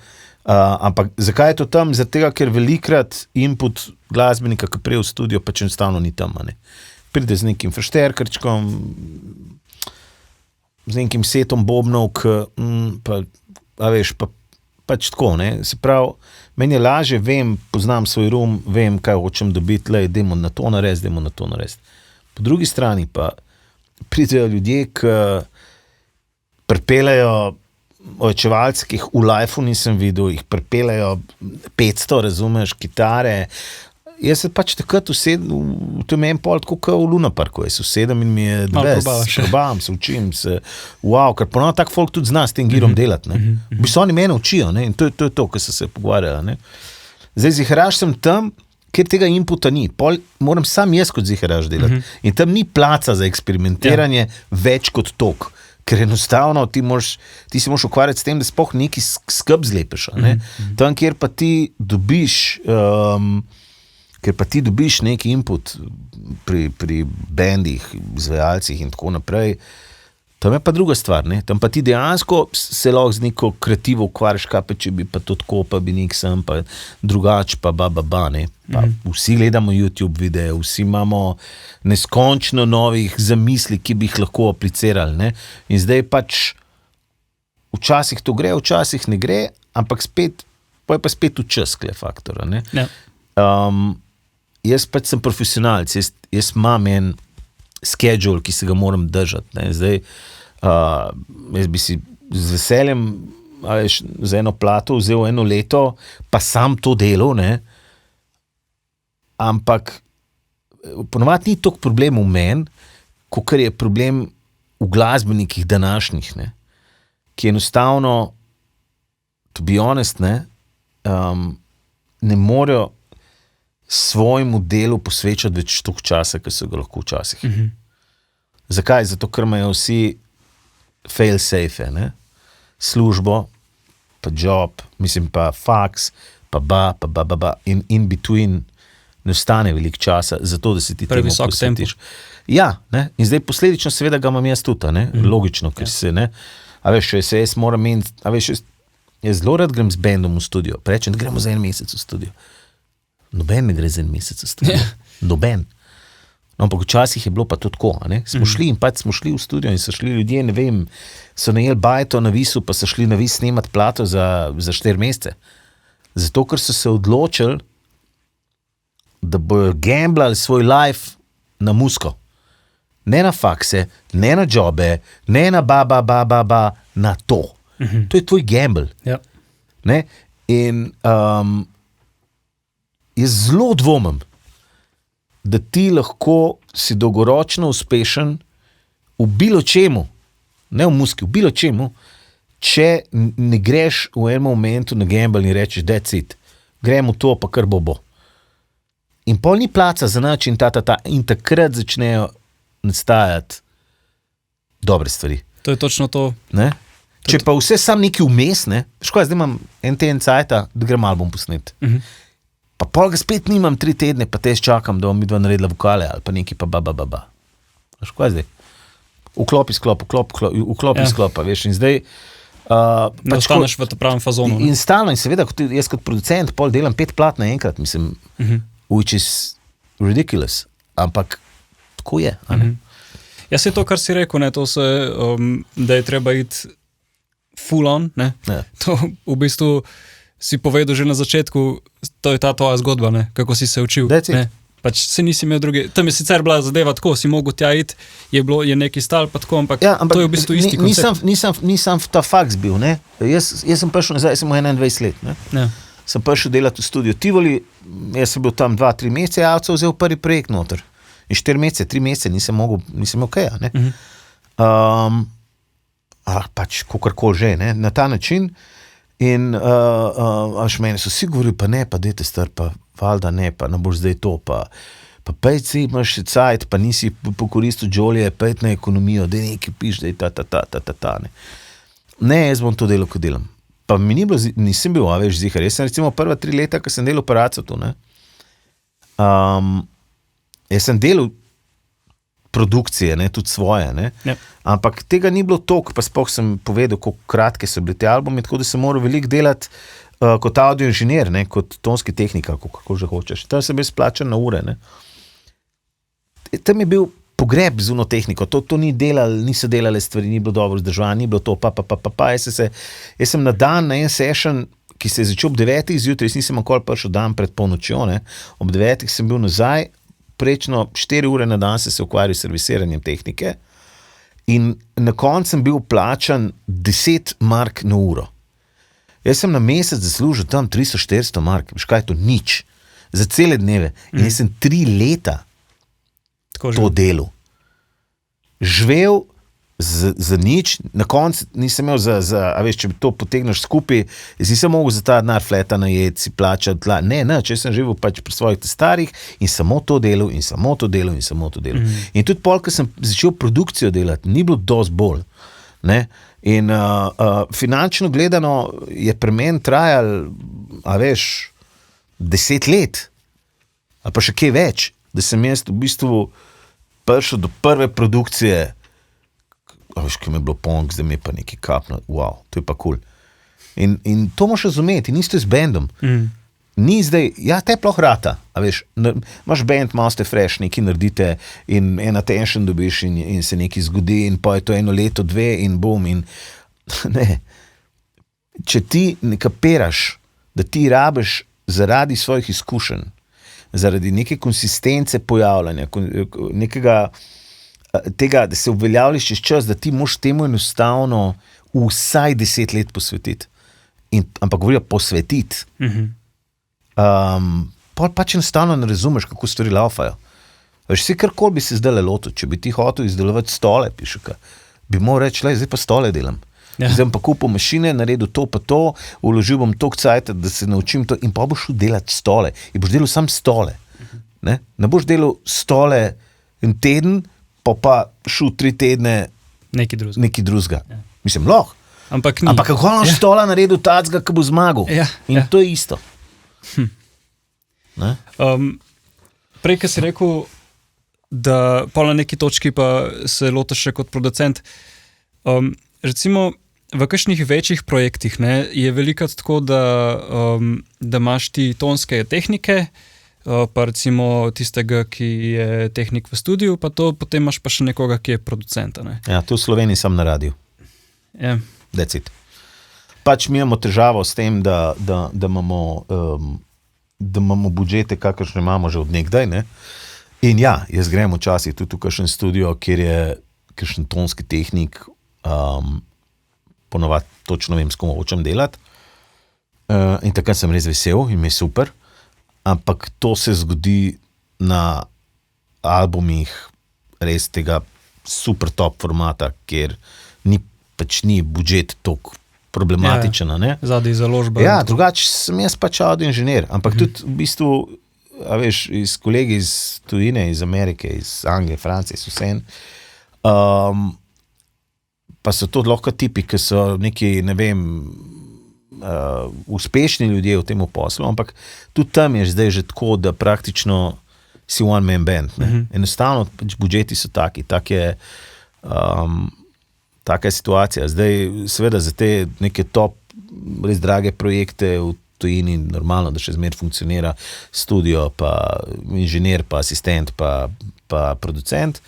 Ampak zakaj je to tam? Zato tega, ker velikrat input glasbenika, ki prije v studio, pač enostavno ni tam, ne. Pride z nekim fršterkrčkom, z nekim setom bobnov, pač tako, ne. Se pravi, meni je lažje, vem, poznam svoj rum, vem, kaj hočem dobiti, dajmo na to narediti. Po drugi strani pa pridejo ljudje, ki pripeljejo ojačevalce, ki jih v lifeu nisem videl, jih pripeljejo 500, razumeš, kitare. Jaz se pač takrat usedem, to je meni pol tako kot v Luna Parku, jaz usedem in mi je probavam, se učim, ker ponovno tak folk tudi zna s tem girom delati, ne. V bistvu oni mene učijo, ne, in to je to, kar so se pogovarjali, ne. Zdaj ziheraš sem tam, kjer tega inputa ni, pol moram sam jaz kot ziheraš delati. In tam ni placa za eksperimentiranje več kot tok. Ker enostavno ti se moraš ukvarjati s tem, da sploh neki skrb zlepiš. Tam, kjer pa ti dobiš neki input pri bendih, izvajalcih in tako naprej, tam je pa druga stvar. Ne? Tam pa ti dejansko se lahko z neko kreativo ukvarjaš, kaj pa če bi pa to tako, pa bi nek sem, pa drugač, pa ne. Pa vsi gledamo YouTube videe, vsi imamo neskončno novih zamisli, ki bi jih lahko aplicirali. Ne? In zdaj pač včasih to gre, včasih ne gre, ampak spet, pa je pa spet v čas faktora. Ne? Ja. Jaz pač sem profesionalc, jaz imam en schedule, ki se ga moram držati. Ne. Zdaj, jaz bi si z veseljem za eno plato vzel 1 leto, pa sam to delal, ne. Ampak ponovadi ni toliko problem v meni, kakor je problem v glasbenikih današnjih, ne. Ki enostavno, to be honest, ne morejo svojemu delu posvečati več toliko časa, kot so ga lahko včasih. Zakaj? Zato, ker imajo vsi fail safe, ne? Službo, pa job, mislim pa faks, pa in in between ne ostane veliko časa, zato da se ti temu posvetiš. Ja, ne? In zdaj posledično seveda ga imam jaz tudi, ne? Logično, ker se, ne, a veš, se jaz moram imeti, a veš, jaz zelo rad grem z bendom v studio, rečem, da gremo za 1 mesec v studio. Noben ne gre za 1 mesec v studio. Noben. No, ampak včasih je bilo pa to tako, ne? Smo šli in pač smo šli v studio in so šli ljudje, ne vem, so najeli bajto na Visu, pa so šli na Vis snemati plato za 4 mesece. Zato, ker so se odločili, da bojo gamblali svoj life na musko. Ne na fakse, ne na jobe, ne na na to. To je tvoj gamble. Ja. Ne? In jaz zelo dvomim, da ti lahko si dolgoročno uspešen v bilo čemu, ne v muski, v bilo čemu, če ne greš v enem momentu na gamble in rečeš, that's it, gremo to, pa kar bo. In pol ni placa za nič in in takrat začnejo nastajati dobre stvari. To je točno to. Ne? Če pa vse sam neki vmes, ne, škoda, zdaj imam en teden cajta, da grem album posnet. Pa pol ga spet nimam 3 tedne, pa te čakam, da bom midva naredila vokale ali pa neki pa Škoda zdaj? Vklopi sklopa, veš, in zdaj Ne ostaneš v pravem fazonu. In stalno, in seveda, jaz kot producent pol delam 5 plat naenkrat, mislim, which is ridiculous, ampak tako je, a ne? Ja, se to, kar si rekel, ne, to se, da je treba iti full on, ne? Ja. To v bistvu si povedal že na začetku, to je ta tvoja zgodba, ne? Kako si se učil. Ne? Pač se nisi imel druge, tam je sicer bila zadeva tako, si mogel tja iti, je neki stal pa tako, ampak, ja, ampak to je v bistvu isti koncept. Nisem v ta faks bil, ne? Jaz sem prišel nazaj, sem 21 let, ne? Ja. Sem prišel delati v studio Tivoli, jaz sem bil tam 2-3 mesece, Avco vzel prvi projekt noter. In 4 mesece, 3 mesece nisem imel kaj, ne? Pač kakorkoli že, ne? Na ta način. In meni so vsi govorili, pa ne, pa dajte star, pa valjda ne, pa ne boš zdaj to, pa pejt si, imaš še cajt, pa nisi pokoristil džolje, pejt na ekonomijo, daj nekaj piš, daj ta, ne. Ne, jaz bom to delal, ko delam. Pa mi ni bilo, nisem bil, veš, zihar. Jaz sem recimo prva 3 leta, ko sem delal operacijo tu, ne. Jaz sem delal produkcije, ne, tudi svoje, ne. Ja. Ampak tega ni bilo toliko, pa sploh sem povedal, koliko kratke so bili te albumi, tako da sem moral veliko delati kot audio inženir, ne, kot tonski tehnik, kako že hočeš. Tam sem bil splačan na ure, ne. Tam je bil pogreb z uno tehniko, to niso delale stvari, ni bilo dobro vzdržano, ni bilo to, jaz sem na dan, na en session, ki se je začel ob 9 zjutraj, jaz nisem nikoli prišel dan pred polnočjo, ne, ob 9 sem bil nazaj, prečno 4 ure na dan se ukvarjal s servisiranjem tehnike in na koncu sem bil plačan 10 mark na uro. Jaz sem na mesec zaslužil tam 300-400 mark, veš kaj je to, nič, za cele dneve. In jaz sem 3 leta to delal. Živel za nič, na koncu nisem imel a veš, če bi to potegneš skupaj, jaz nisem mogel za ta denar fleta najeti, si plačati tla, ne, če sem živel pač pri svojih starih in samo to delal. In tudi pol, ko sem začel produkcijo delati, ni bilo dosti bolj. Ne? In finančno gledano je pri meni trajalo, 10 let, ali pa še kaj več, da sem jaz v bistvu prišel do prve produkcije, ki mi je bilo ponk, zdaj mi je pa nekaj kapno, wow, to je pa cool. In to moraš razumeti, in isto je z bendom. Ni zdaj, te ploh rata, imaš band, malo ste fresh, nekaj naredite in en attention dobiš in se nekaj zgodi in pa je to 1 leto, 2 in bum in ne. Če ti ne kapiraš, da ti rabiš zaradi svojih izkušenj, zaradi neke konsistence pojavljanja, nekega tega, da se uveljavljaš čez čas, da ti moraš temu enostavno vsaj 10 let posvetiti. Ampak govorijo posvetiti. Pač enostavno ne razumeš, kako stvari laufajo. Vsi karkoli bi se zdaj lotil, če bi ti hotel izdelovati stole, bi moral reči, zdaj pa stole delam. Ja. Zdaj bom pa kupil mašine, naredil to pa to, vložil bom toliko cajta, da se naučim to in pa boš šel delati stole. In boš delal sam stole. Ne boš delal stole en teden, pa šel 3 tedne nekaj drugega. Ja. Mislim, lahko. Ampak ni. Ampak kako boš stola naredil tacga, ki bo zmagal? Ja. In to je isto. Prej, ki si rekel, da pa na neki točki pa se lotaš še kot producent, recimo v kakšnih večjih projektih je velikrat tako, da imaš ti tonske tehnike, pa recimo tistega, ki je tehnik v studiu, pa to potem imaš pa še nekoga, ki je producent. Ja, tu v Sloveniji sem na radiju. Ja. That's it. Pač mi imamo težavo s tem, da imamo budžete, kakršne imamo že od nekdaj, ne? In ja, jaz grem včasih tudi v kakšen studio, kjer je kakšen tonski tehnik, ponovadi točno vem, s kom hočem delati. In takrat sem res vesel in mi je super. Ampak to se zgodi na albumih res tega super top formata, kjer ni budžet toliko problematičen. Ja, zadaj založba. Ja, drugače sem jaz pač audio inženir, ampak tudi v bistvu, iz kolegi iz tujine, iz Amerike, iz Anglije, Francije, so vse pa so to lahko tipi, ki so neki, ne vem, uspešni ljudje v tem poslu, ampak tudi tam je zdaj že tako, da praktično si one man band. Enostavno, pač budžeti so taki, taka je situacija. Zdaj, seveda, za te neke top, res drage projekte v tujini, normalno, da še zmer funkcionira studio, pa inženir, pa asistent, pa producent.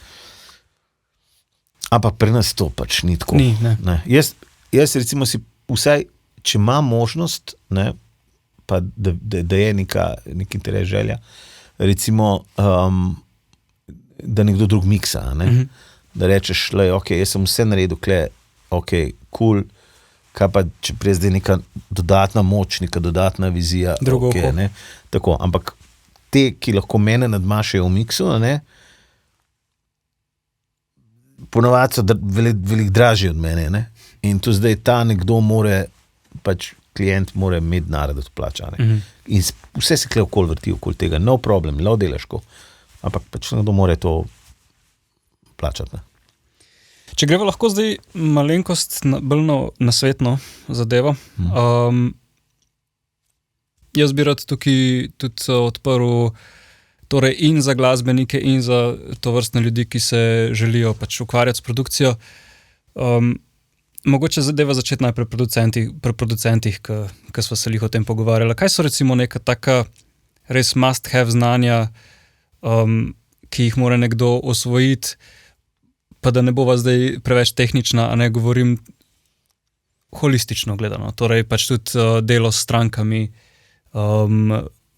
Ampak pri nas to pač ni tako. Ni, ne. Jaz recimo si vsaj, če ima možnost, ne, pa da je neka interes želja, recimo, da nekdo drug miksa, ne? Da rečeš, ok, jaz sem vse naredil, ok, cool, kaj pa, če prej zdaj neka dodatna moč, neka dodatna vizija, drugo okay, ne? Tako, ampak te, ki lahko mene nadmašajo v miksu, ne, ponovadi so veliko dražji od mene, ne? In tu zdaj ta nekdo pač klient mora imeti denar, da to plača. In vse se kle okoli vrti, okoli tega, no problem, lahko delaš, ampak pač nekdo mora to plačati. Ne? Če greva lahko zdaj malenkost bolj na svetno zadevo. Jaz bi rad tukaj tudi odprl torej in za glasbenike in za tovrstne ljudi, ki se želijo pač ukvarjati s produkcijo. Mogoče zadeva začeti najprej pri producentih, ki smo se o tem pogovarjali. Kaj so recimo neka taka res must have znanja, ki jih mora nekdo osvojiti, pa da ne bova zdaj preveč tehnična, a ne govorim holistično gledano. Torej pač tudi delo s strankami,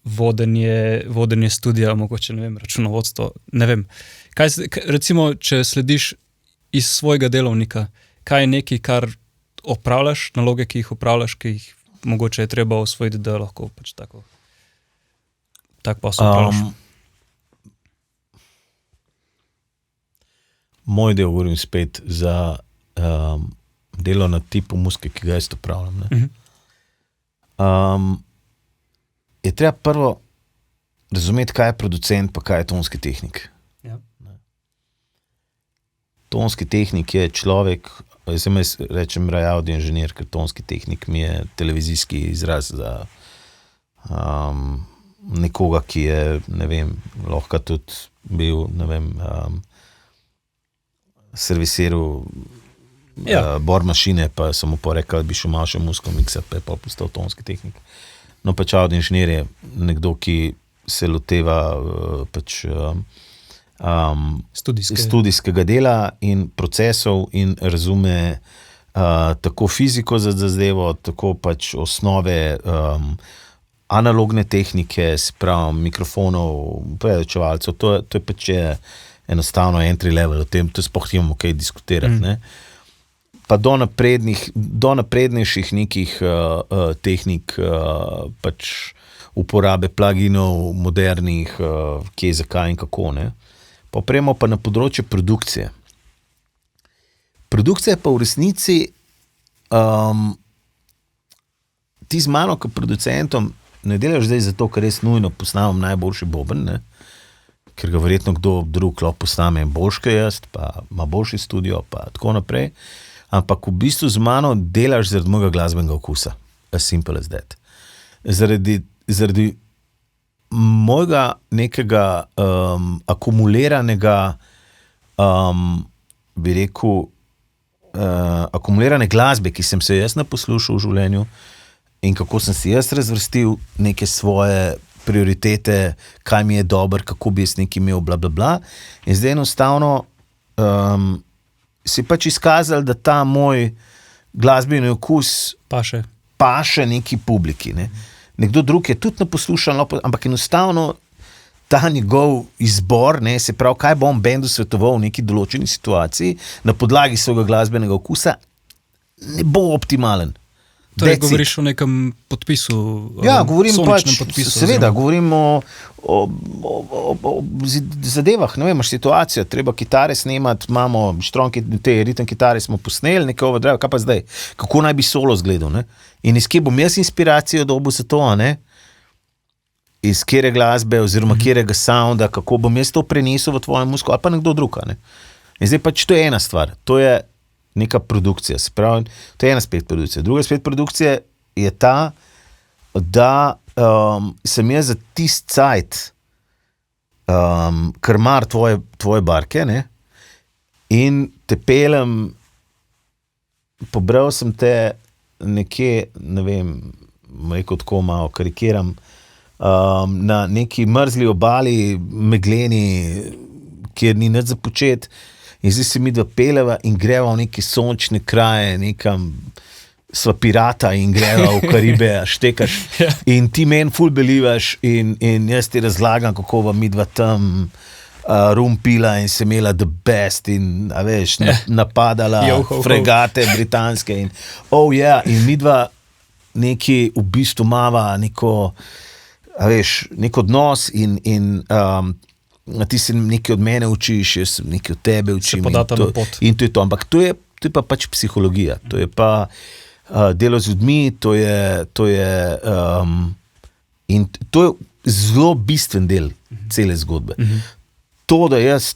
vodenje studija, mogoče, ne vem, računovodstvo, ne vem. Recimo, če slediš iz svojega delovnika, kaj je nekaj, kar opravljaš, naloge, ki jih opravljaš, ki jih mogoče je treba osvojiti, da lahko pač tak posel opravljaš? Moj del govorim spet za delo na tipu muzike, ki ga jaz opravljam. Je treba prvo razumeti, kaj je producent, pa kaj je tonski tehnik. Ja. Tonski tehnik je človek, jaz rečem audio inženir, ker tonski tehnik mi je televizijski izraz za nekoga, ki je, ne vem, lahko tudi bil, ne vem, servisiral bor mašine, pa sem mu porekal, da bi šel malo še musko miksati, pa je pa postal tonski tehnik. No, pač audio inženir je nekdo, ki se loteva pač studijskega dela in procesov in razume tako fiziko za zadevo, tako pač osnove analogne tehnike, se pravi mikrofonov, predavčevalcev, to je pač enostavno entry level, o tem to sploh imamo kaj diskutirati, ne. Pa do naprednejših nekih tehnik pač uporabe pluginov, modernih, kje, zakaj in kako, ne. Pa opremo pa na področje produkcije. Produkcija pa v resnici ti z mano kot producentom ne delaš zdaj zato, ker res nujno posnamem najboljši boben, ne? Ker ga verjetno kdo drug lahko posname boljš kot jaz, pa ima boljši studio, pa tako naprej. Ampak v bistvu z mano delaš zaradi mojega glasbenega okusa. As simple as that. Zaradi mojega nekega akumuliranega, bi rekel, akumulirane glasbe, ki sem se jaz naposlušal v življenju in kako sem si jaz razvrstil neke svoje prioritete, kaj mi je dobro, kako bi jaz nekaj imel, bla, bla, bla. In zdaj enostavno si pač izkazali, da ta moj glasbeni okus paše neki publiki. Ne? Nekdo drug je tudi naposlušal, ampak enostavno ta njegov izbor, ne, se pravi, kaj bom bendu svetoval v neki določeni situaciji, na podlagi svojega glasbenega okusa, ne bo optimalen. Torej, govoriš o nekem podpisu, govorim soničnem pač, podpisu. Seveda, govorim o zadevah, ne vem, imaš situacijo, treba kitare snemati, imamo štronke, te ritem kitare smo posneli, nekaj overdrive, kaj pa zdaj? Kako naj bi solo zgledal, ne? In iz kje bom jaz inspiracijo dobil za to, ne? Iz kjere glasbe, oziroma kjerega sounda, kako bom jaz to prenesel v tvojem muziko, ali pa nekdo drug, ne? In zdaj pač to je ena stvar, to je neka produkcija, se pravi, to je ena spet produkcija. Druga spet produkcija je ta, da sem jaz za tist cajt krmar tvoje barke, ne, in te pelem, pobral sem te nekje, ne vem, rekel tako malo karikiram, na neki mrzli obali, megleni, kjer ni nič za početi, in zdaj se mi dva peleva in greva v neke sončne kraje, nekam sva pirata in greva v Karibe, štekaš. In ti meni ful belivaš in jaz ti razlagam, kako vam mi dva tam rum pila in se imela the best in, a veš, napadala fregate britanske in in mi dva neki v bistvu mava neko, a veš, nek odnos in ti se nekaj od mene učiš, jaz nekaj od tebe učim. Se podata na pot. In to je to, ampak to je pa pač psihologija, to je pa delo z ljudmi, to je in to je zelo bistven del cele zgodbe. To, da jaz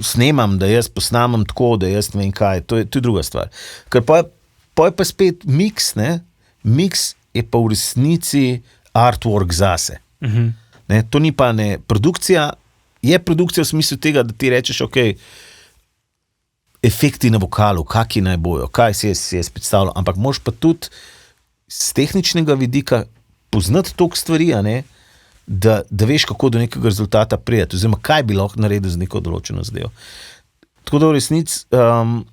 snemam, da jaz posnamem tako, da jaz ne vem kaj, to je druga stvar. Ker pa je pa spet mix, ne? Mix je pa v resnici artwork zase. Ne? To ni pa ne produkcija, je produkcija v smislu tega, da ti rečeš, ok, efekti na vokalu, kaki naj bojo, kaj si jaz predstavljal, ampak moraš pa tudi z tehničnega vidika poznati toliko stvari, a ne, da veš, kako do nekega rezultata prijeti, oziroma kaj bi lahko naredil z neko določeno zadevo. Tako da v resnici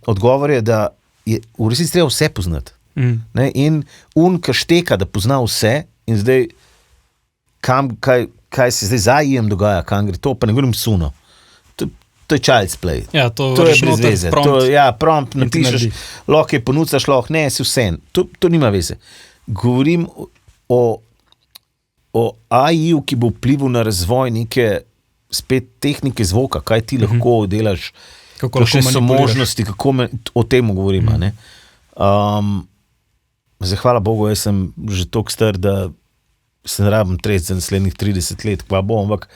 odgovor je, da je v resnici treba vse poznati. Ne? In ka šteka, da pozna vse in zdaj kaj se zdaj za IM dogaja, kam gre to, pa ne govorim suno. To je child's play. Ja, to je brez veze. Prompt napišeš, lahko je ponucaš, lahko ne, si vse. To nima veze. Govorim o AI-ju, ki bo vplival na razvoj neke spet tehnike zvoka, kaj ti lahko delaš, kakšne so možnosti, o tem govorim. Zdaj, hvala Bogu, jaz sem že toliko star, da se ne rabim treti za naslednjih 30 let, kva bo, ampak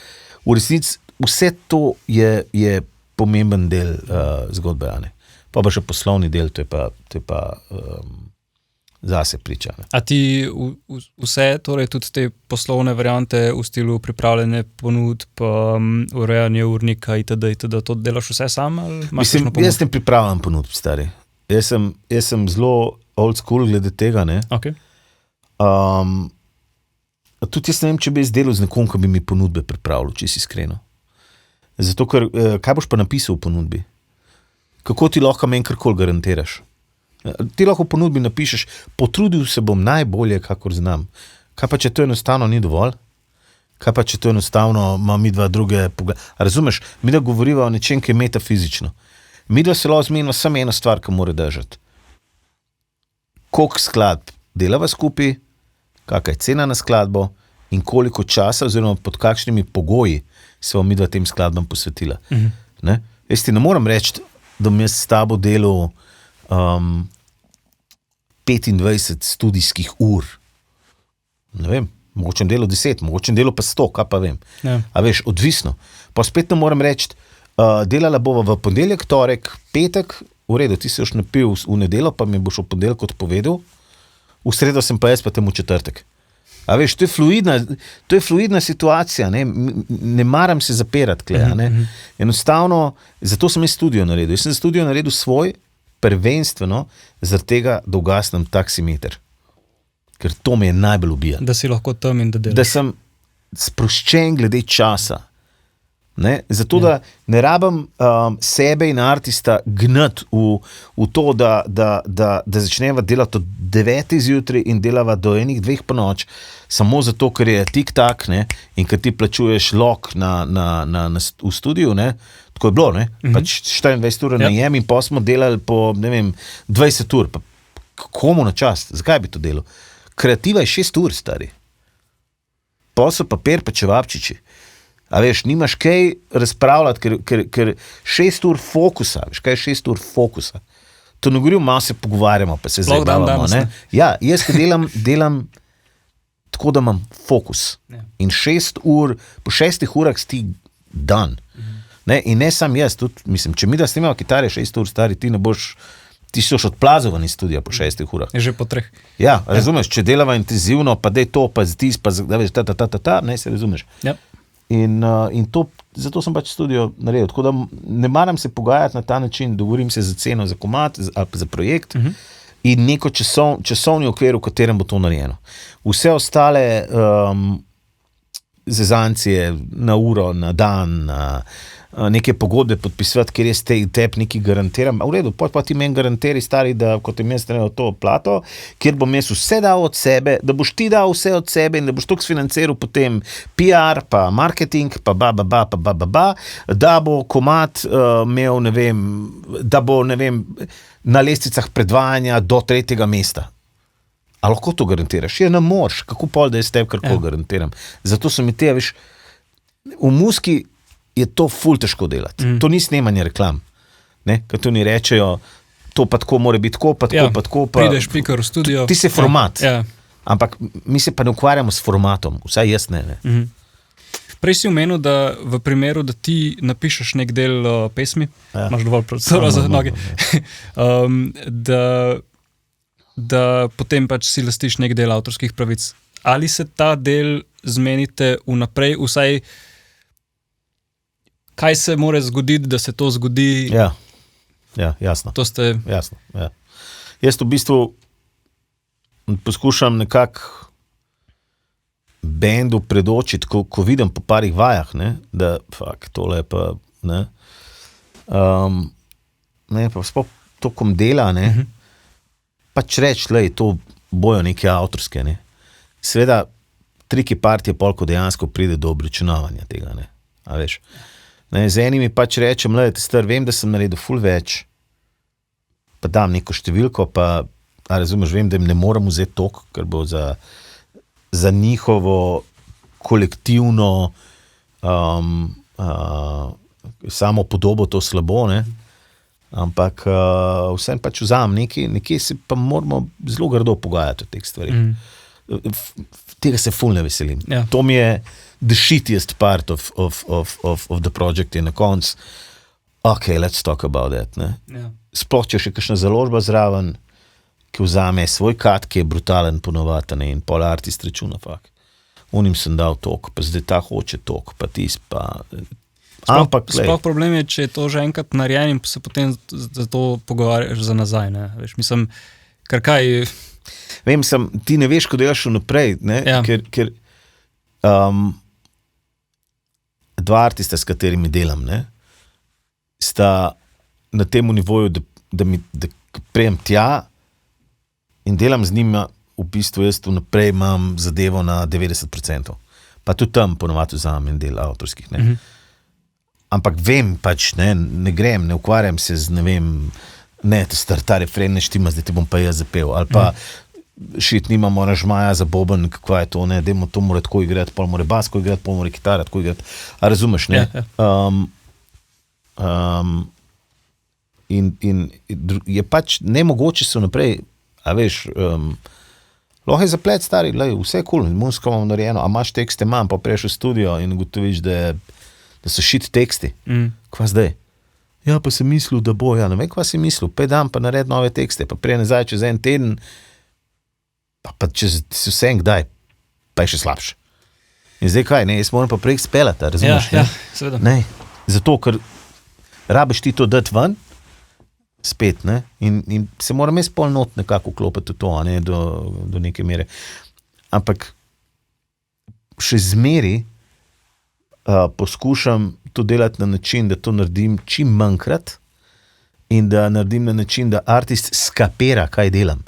v resnici vse to je pomemben del zgodbe, ne? Pa še poslovni del, to je pa zase priča. Ne. A ti vse, torej tudi te poslovne variante v stilu pripravljene ponudb, urejanje urnika itd., to delaš vse sam? Mislim, jaz sem pripravljen ponudb, stari. Jaz sem zelo old school glede tega, ne. Okay. Tudi jaz ne vem, če bi izdelal z nekom, ki bi mi ponudbe pripravil, če si iskreno. Zato, ker kaj boš pa napisal v ponudbi? Kako ti lahko meni karkoli garantiraš? Ti lahko v ponudbi napišeš, potrudil se bom najbolje, kakor znam. Kaj pa, če to enostavno ni dovolj? Kaj pa, če to enostavno ima mi dva druge poglede? Razumeš, mi da govoriva o nečem, ki je metafizično. Mi da se lahko zmenimo samo eno stvar, ki mora držati. Koliko skladb delava skupaj, kakaj je cena na skladbo in koliko časa oziroma pod kakšnimi pogoji se bom mi dva tem skladbam posvetila. Ne? Jaz ti ne moram reči, da bom jaz s tabo delal 25 studijskih ur. Ne vem, mogoče delo 10, mogoče delo pa 100, kaj pa vem. Ja. A veš, odvisno. Pa spet ne moram reči, delala bova v ponedeljek, torek, petek, v redu, ti si još napil v nedeljo, pa mi boš v ponedeljek odpovedal, v sredo sem pa jaz pa tem v četrtek. A veš, to je fluidna situacija, ne maram se zapirati tle, ne. Enostavno, zato sem jaz studio naredil. Jaz sem studio naredil svoj, prvenstveno, zaradi tega, da ugasnem taksimeter. Ker to me je najbolj ubija. Da si lahko tam in da delaš. Da sem sproščen glede časa. Ne? Zato, da ne rabim sebe in artista gnati v to, da začneva delati od 9 zjutraj in delava do 1-2 po noč, samo zato, ker je tik-tak, ne? In ker ti plačuješ lok v studiu, ne? Tako je bilo, ne? Pač 24 ur najem in pa smo delali po, ne vem, 20 ur. Pa komu na čas? Zakaj bi to delal? Kreativa je 6 ur, stari. Posel, papir, pa čevapčiči. A veš, nimaš kaj razpravljati, ker 6 ur fokusa, veš, kaj je 6 ur fokusa? To ne govorim, malo se pogovarjamo, pa se zabavamo, ne? Ja, jaz delam tako, da imam fokus. Ja. In 6 ur, po 6 urah si ti dan. Ne? In ne sam jaz, tudi, mislim, če mi da snimamo kitare 6 ur, stari, ti si još odplazovan iz studija po 6 urah. Je že po 3. Ja, razumeš, če delava intenzivno, pa dej to, pa zdis, pa da veš, ne, se razumeš. Ja. In to, zato sem pač studio naredil. Tako da ne maram se pogajati na ta način, dogovorim se za ceno, za komad ali pa za projekt in neko časovni okvir, v katerem bo to narejeno. Vse ostale zezancije na uro, na dan, neke pogodbe podpisati, kjer jaz tebi nekaj garantiram. V redu, pa ti meni garantiri, stari, da kot im jaz trenil to plato, kjer bom jaz vse dal od sebe, da boš ti dal vse od sebe in da boš toliko sfinanciral potem PR, pa marketing, pa da bo komad imel, ne vem, da bo, ne vem, na lestvicah predvajanja do 3. mesta. A lahko to garantiraš? Ja, ne moreš. Kako pol, da jaz tebi karkoli garantiram? Zato so mi te, veš, v muski je to ful težko delati. To ni snemanje reklam. Ne? Ker to ni rečejo, to pa tako mora biti tako, pa tako, pa tako. Prideš pikar v studio. Ti si format. Ja. Ampak mi se pa ne ukvarjamo s formatom. Vsaj jaz ne. Prej si omenil, da v primeru, da ti napišeš nek del pesmi, imaš dovolj prostora za noge, da potem pač si lastiš nek del avtorskih pravic. Ali se ta del zmenite vnaprej, vsaj kaj se mora zgoditi, da se to zgodi? Ja, jasno. To ste... Jasno, ja. Jaz v bistvu poskušam nekako bendu predočiti, ko vidim po parih vajah, ne, da tole je pa, ne, pa sploh tokom dela, ne, pač reči, to bojo neke avtorske, ne. Seveda, triki partije polko dejansko pride do obračunavanja tega, ne, a veš. Ne, z enimi pač rečem, star, vem, da sem naredil ful več, pa dam neko številko, pa, razumeš, vem, da jim ne moram vzeti tok, ker bo za njihovo kolektivno samo podobo to slabo, ne, ampak vsem pač vzam nekje se pa moramo zelo grdo pogajati o teh stvarih. Tega se ful ne veselim. Ja. To mi je the shittiest part of the project je na koncu. ok, let's talk about that. Ne? Ja. Sploh, če še kakšna založba zraven, ki vzame svoj kat, ki je brutalen ponovati, ne, in pol artist računa, fakt. Unim sem dal tok, pa zdaj ta hoče tok, pa tis, pa... Sploh problem je, če je to že enkrat narejen in se potem za to pogovarjaš za nazaj, ne? Veš, mislim, kar kaj... Vem, ti ne veš, ko delaš vnaprej, ne? Ja. Ker dva artista, s katerimi delam, ne, sta na tem nivoju, da prejem tja in delam z njima, v bistvu jaz vnaprej imam zadevo na 90%. Pa tudi tam ponovadi vzamem del avtorskih. Ne. Ampak vem pač, ne grem, ne ukvarjam se z, ne vem, ta refren ne štima, zdaj te bom pa jaz zapel. Ali pa nimamo aranžmaja za boben, kako je to, ne, dajmo to mora tako igrati, pol mora bas, ko igrati, pol mora kitara, tako igrati. A razumeš, ne? In je pač nemogoče se vnaprej, a veš, lahko je zaplet stari, vse je cool, muzika imam narejeno, a imaš tekste, imam, pa prejš v studio in ugotoviš, da so shit teksti. Kva zdaj? Ja, pa sem mislil, da bo, ja, ne vem, kva si mislil, 5 dan pa nared nove tekste, pa prej nazaj čez en teden, pa čez vse kdaj, pa je še slabše. In zdaj kaj, ne, jaz moram pa prej spelati, razumeš? Ja, seveda. Ne, zato, ker rabiš ti to dati ven, spet, ne, in se moram jaz pol not nekako vklopiti v to, ne, do neke mere. Ampak še zmeri poskušam to delati na način, da to naredim čim manjkrat in da naredim na način, da artist skapira, kaj delam.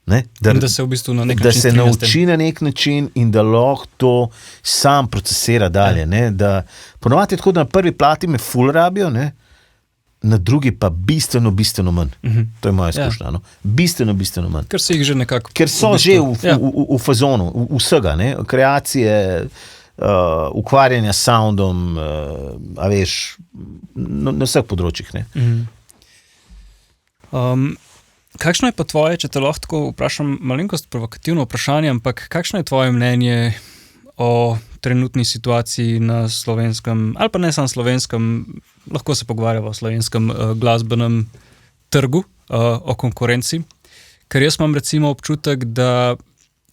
Ne? Da se v bistvu na nek način da se nauči na nek način in da lahko to sam procesira dalje. Ne? Da ponovadi je tako, da na prvi plati me ful rabijo, ne? Na drugi pa bistveno manj. To je moja izkušnja. No? Bistveno manj. Ker se jih že nekako... Ker so že v fazonu, vsega, ne? Kreacije, ukvarjanja s soundom, a veš, na vseh področjih. Ne? Kakšno je pa tvoje, če te lahko tako vprašam, malenkost provokativno vprašanje, ampak kakšno je tvoje mnenje o trenutni situaciji na slovenskem, ali pa ne samo slovenskem, lahko se pogovarjamo o slovenskem glasbenem trgu, o konkurenci, ker jaz imam recimo občutek, da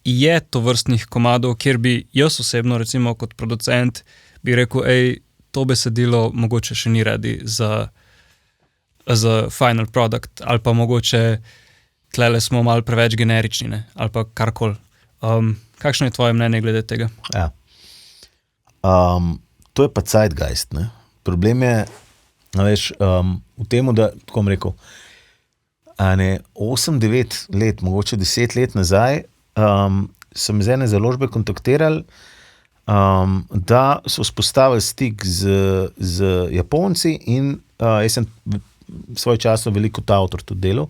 je to vrstnih komadov, kjer bi jaz osebno recimo kot producent bi rekel, to besedilo mogoče še ni ready za final product, ali pa mogoče tlele smo malo preveč generični, ne? Ali pa karkoli. Kakšno je tvoje mnenje glede tega? Ja. To je pa zeitgeist, ne? Problem je, veš, v temu, da, tako bom rekel, 8-9 let, mogoče 10 let nazaj, sem z ene založbe kontaktirali, da so vzpostavili stik z Japonci in jaz sem svoj časno veliko kot avtor tudi delal.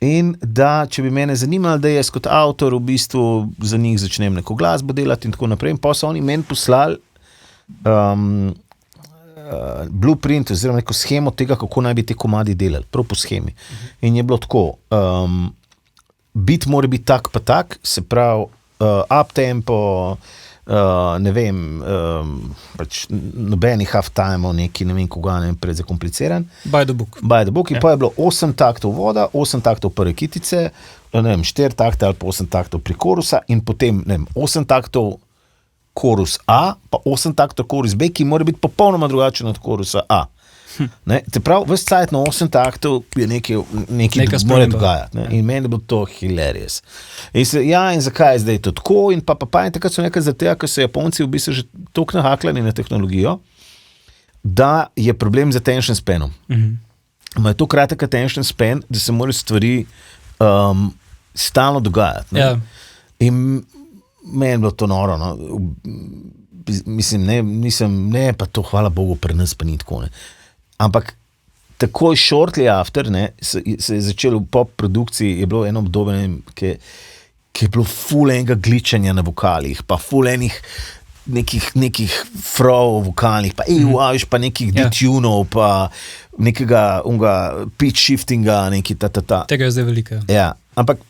In da, če bi mene zanimalo, da jaz kot avtor v bistvu za njih začnem neko glasbo delati in tako naprej. In pa so oni meni poslali blueprint oziroma neko schemo tega, kako naj bi te komadi delali. Prav po schemi. In je bilo tako, beat mora biti tak pa tak, se pravi up-tempo, ne vem, pač nobenih half-timeov, neki, ne vem koga, ne vem, prezakompliciran. By the book. In pa je bilo 8 taktov voda, 8 taktov prve kitice, ne vem, 4 takte ali pa 8 taktov pri korusa in potem, ne vem, 8 taktov korus A, pa 8 taktov korus B, ki mora biti popolnoma drugačen od korusa A. Ne, te prav, ves cajt na 8 taktov je nekaj mora dogajati. Ne? In meni je bilo to hilarious. In zakaj je zdaj to tako? In in takrat so nekaj zato, ker so Japonci v bistvu že toliko nahaklani na tehnologijo, da je problem z attention spanom. Je to kratek attention span, da se morajo stvari stalno dogajati. Ne? Ja. In meni je bilo to noro. No? Mislim, ne, pa to hvala Bogu pri nas pa ni tako, ne. Ampak takoj shortly after, ne, se je začelo v pop produkciji, je bilo eno obdobje, ki je bilo ful enega gličanja na vokalih, pa ful enih nekih frov vokalnih, pa pa nekih detunov, pa nekega pitch shiftinga, neki ta. Tega je zdaj veliko. Ja, ampak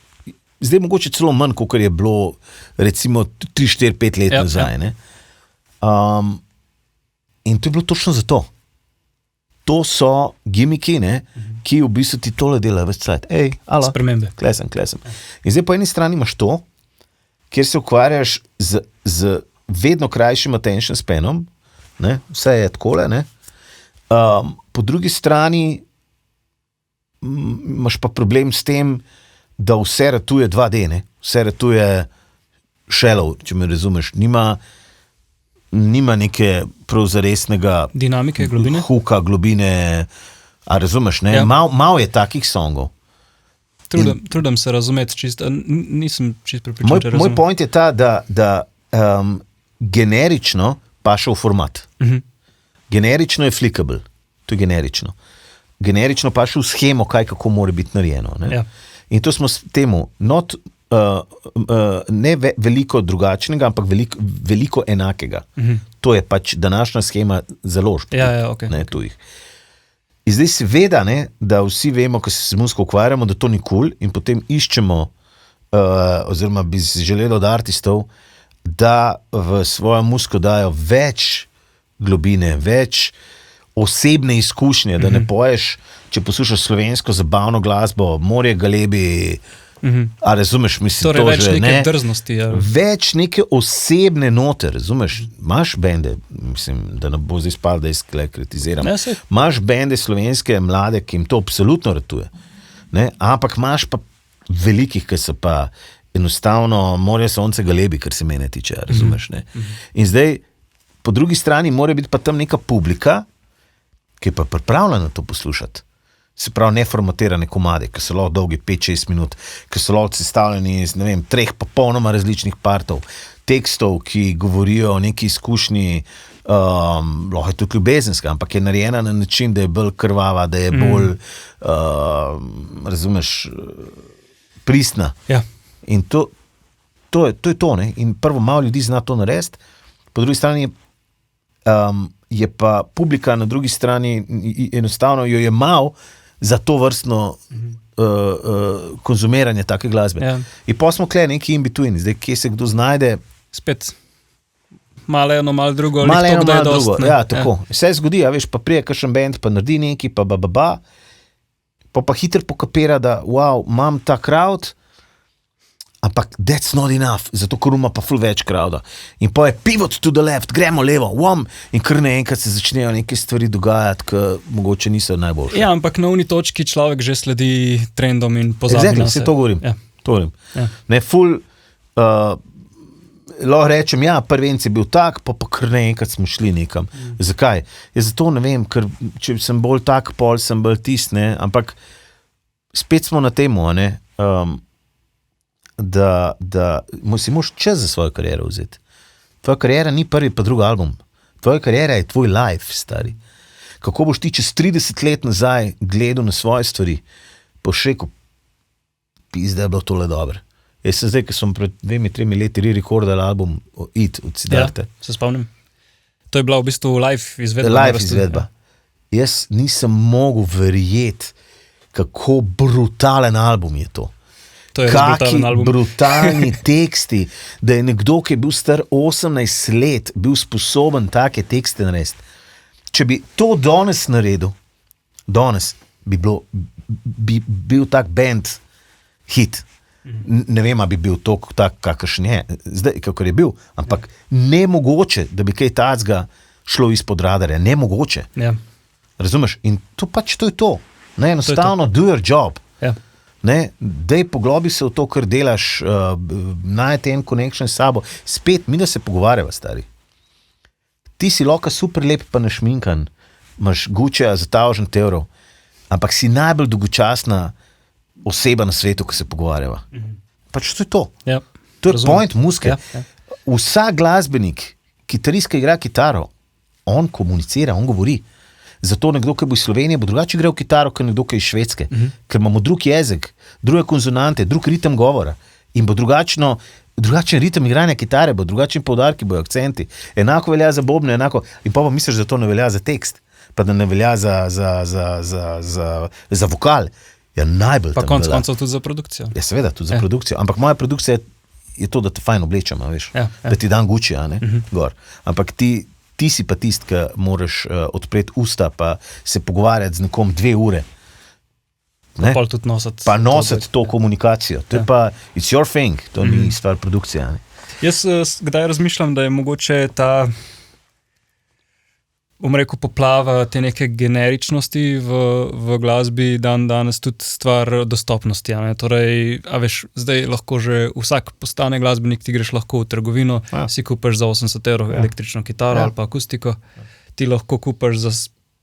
zdaj mogoče celo manj, kot je bilo recimo 3, 4, 5 let nazaj. Ne. In to je bilo točno zato. to so gimiki, ne, ki v bistvu ti tole delajo več cajt. Alo, Spremembe. klesem. In zdaj po eni strani imaš to, kjer se ukvarjaš z vedno krajšim attention spanom, ne, vse je takole, ne. Po drugi strani imaš pa problem s tem, da vse ratuje 2D, ne, vse ratuje shallow, če me razumeš, nima neke prav zaresnega Dinamike, globine. Huka, globine, a razumeš, ne? Ja. Malo je takih songov. Trudim se razumeti čisto, nisem čisto pripričan. Moj point je ta, da generično paše v format. Generično je flickable, to je generično. Generično paše v schemo, kako mora biti narejeno. Ne? Ja. In to smo s temu ne veliko drugačnega, ampak veliko enakega. To je pač današnja schema založb. Okay. Ne, tujih. In zdaj seveda, ne, da vsi vemo, ko se z muziko ukvarjamo, da to ni cool in potem iščemo, oziroma bi si želeli od artistov, da v svojo muziko dajo več globine, več osebne izkušnje, da ne poješ, če poslušaš slovensko zabavno glasbo, Morje Galebi, a razumeš, mislim, torej, to več že, neke ne? drznosti. Ja. Več neke osebne note, razumeš, imaš bende, mislim, da ne bo zdaj spal, da jaz kritiziram, imaš bende slovenske mlade, ki jim to absolutno ratuje, ne? Ampak imaš pa velikih, ki so pa enostavno Morje, sonce, Galebi, kar se mene tiče, razumeš, ne? In zdaj, po drugi strani mora biti pa tam neka publika, ki je pa pripravljena to poslušati. Se pravi, neformatirane komade, ki so lahko dolgi 5-6 minut, ki so lahko sestavljeni iz, ne vem, 3 popolnoma različnih partov, tekstov, ki govorijo o neki izkušnji, lahko je tudi ljubezenska, ampak je narejena na način, da je bolj krvava, da je bolj, razumeš, pristna. Ja. In to je to, ne? In prvo, malo ljudi zna to narediti, po drugi strani je pa publika na drugi strani enostavno jo je malo za to vrstno konzumiranje take glasbe. Ja. In pa smo kle neki in between, zdaj kje se kdo znajde. Spet malo eno, malo drugo. Malo eno, malo drugo, dost, ja, tako. Ja. Vse zgodi, a veš, pa prije kakšen band, pa naredi neki, pa hitro pokapira, da wow, imam ta crowd, ampak that's not enough, zato ker ima pa ful več crowda. In pa je pivot to the left, gremo levo, in kar naenkrat se začnejo neke stvari dogajati, ki mogoče niso najboljše. Ja, ampak na uni točki človek že sledi trendom in pozabi na se. To govorim. Ja. To govorim. Ja. Ne, ful, lahko rečem, ja, prvenc je bil tak, pa kar naenkrat smo šli nekam. Zakaj? Ja, zato ne vem, ker če sem bolj tak, pol sem bolj tist, ne, ampak spet smo na temu, ne, da si moraš čas za svojo kariero vzeti. Tvoja kariera ni prvi pa drugi album. Tvoja kariera je tvoj life, stari. Kako boš ti čez 30 let nazaj gledal na svoje stvari, pa še rekel, pizda je bilo tole dobro. Jaz sem zdaj, ko sem pred 2-3 leti re-rekordal album It od Siddharte. Ja, se spomnim. To je bila v bistvu live izvedba. Live izvedba. Ja. Jaz nisem mogel verjeti, kako brutalen album je to. Kaki brutalni teksti, da je nekdo, ki je bil star 18 let, bil sposoben take tekste narediti. Če bi to danes naredil, danes bi bil tak band hit. Ne vem, bi bil to tak, kakršen je, zdaj, kakor je bil, ampak nemogoče, da bi kaj tacga šlo izpod radarja, nemogoče. Ja. Razumeš? In to pač to je to. Ne, enostavno, do your job. Ja. Ne, dej poglobi se v to, kar delaš, najti en connection s sabo, spet, mi da se pogovarjava, stari. Ti si lahko super lep pa našminkan, imaš Guccija za 1000 evrov, ampak si najbolj dolgočasna oseba na svetu, ko se pogovarjava. Pač to je to. Ja. To je point muzike. Ja. Vsak glasbenik, kitarist, ki igra kitaro, on komunicira, on govori. Zato nekdo, ki bo iz Slovenije, bo drugače igral kitaro, kot nekdo, ki je iz Švedske. Ker imamo drug jezik, druge konsonante, drug ritem govora in bo drugačen ritem igranja kitare, bo drugačen poudarki, bojo akcenti. Enako velja za bobne, enako. In pa misliš, da to ne velja za tekst, pa da ne velja za vokal. Ja, najbolj pa konc koncev tudi za produkcijo. Ja, seveda, tudi za produkcijo. Ampak moja produkcija je to, da te fajn oblečem, veš. Ja. Da ti dan Guccija, ne, gor. Ampak ti ti si pa tist, ki moraš odpreti usta, pa se pogovarjati z nekom 2 ure. Ne? Pa tudi nositi. Pa nositi to komunikacijo. To je pa, it's your thing, to ni stvar produkcije. Ne? Jaz kdaj razmišljam, da je mogoče ta, rekel, poplava te neke generičnosti v glasbi danes tudi stvar dostopnosti. Ne? Torej, a veš, zdaj lahko že vsak postane glasbenik, ti greš lahko v trgovino, si kupaš za 80 € električno kitaro ali pa akustiko, ti lahko kupaš za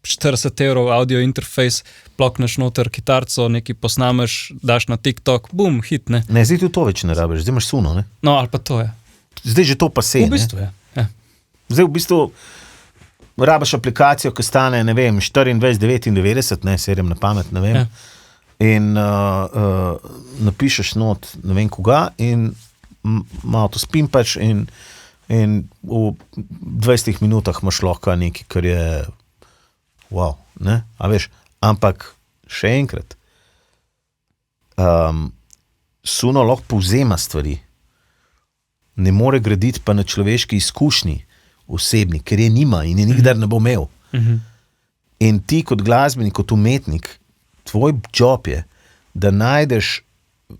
40 € audio interfejs, plokneš noter kitarco, nekaj posnameš, daš na TikTok, bum, hit, ne? Ne, zdaj tudi to več ne rabiš, zdaj imaš Suno, ne? No, ali pa to je. Zdaj že to pa se, v bistvu je. Ja. Zdaj v bistvu rabiš aplikacijo, ki stane, ne vem, 24,99, ne, serem na pamet, ne vem. Ja. In napišeš not, ne vem koga, in malo to spimpaš in v 20 minutah imaš lahko nekaj, kar je wow, ne, a veš, ampak še enkrat, Suno lahko povzema stvari, ne more graditi pa na človeški izkušnji, osebni, ker je nima in je nikdar ne bo imel. In ti kot glasbenik, kot umetnik, tvoj job je, da najdeš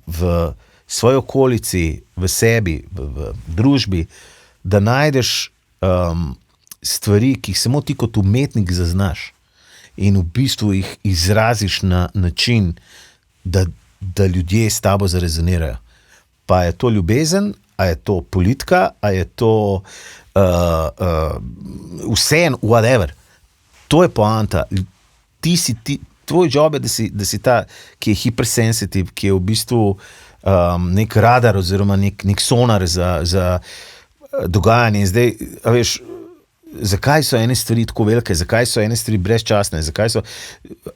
v svoji okolici, v sebi, v družbi, da najdeš stvari, ki jih samo ti kot umetnik zaznaš in v bistvu jih izraziš na način, da ljudje s tabo zarezonirajo. Pa je to ljubezen, a je to politika, a je to vseeno, whatever. To je poanta. Tvoj job je, da si ta, ki je hypersensitive, ki je v bistvu nek radar oziroma nek sonar za dogajanje. In zdaj, a veš, zakaj so ene stvari tako velike, zakaj so ene stvari brezčasne,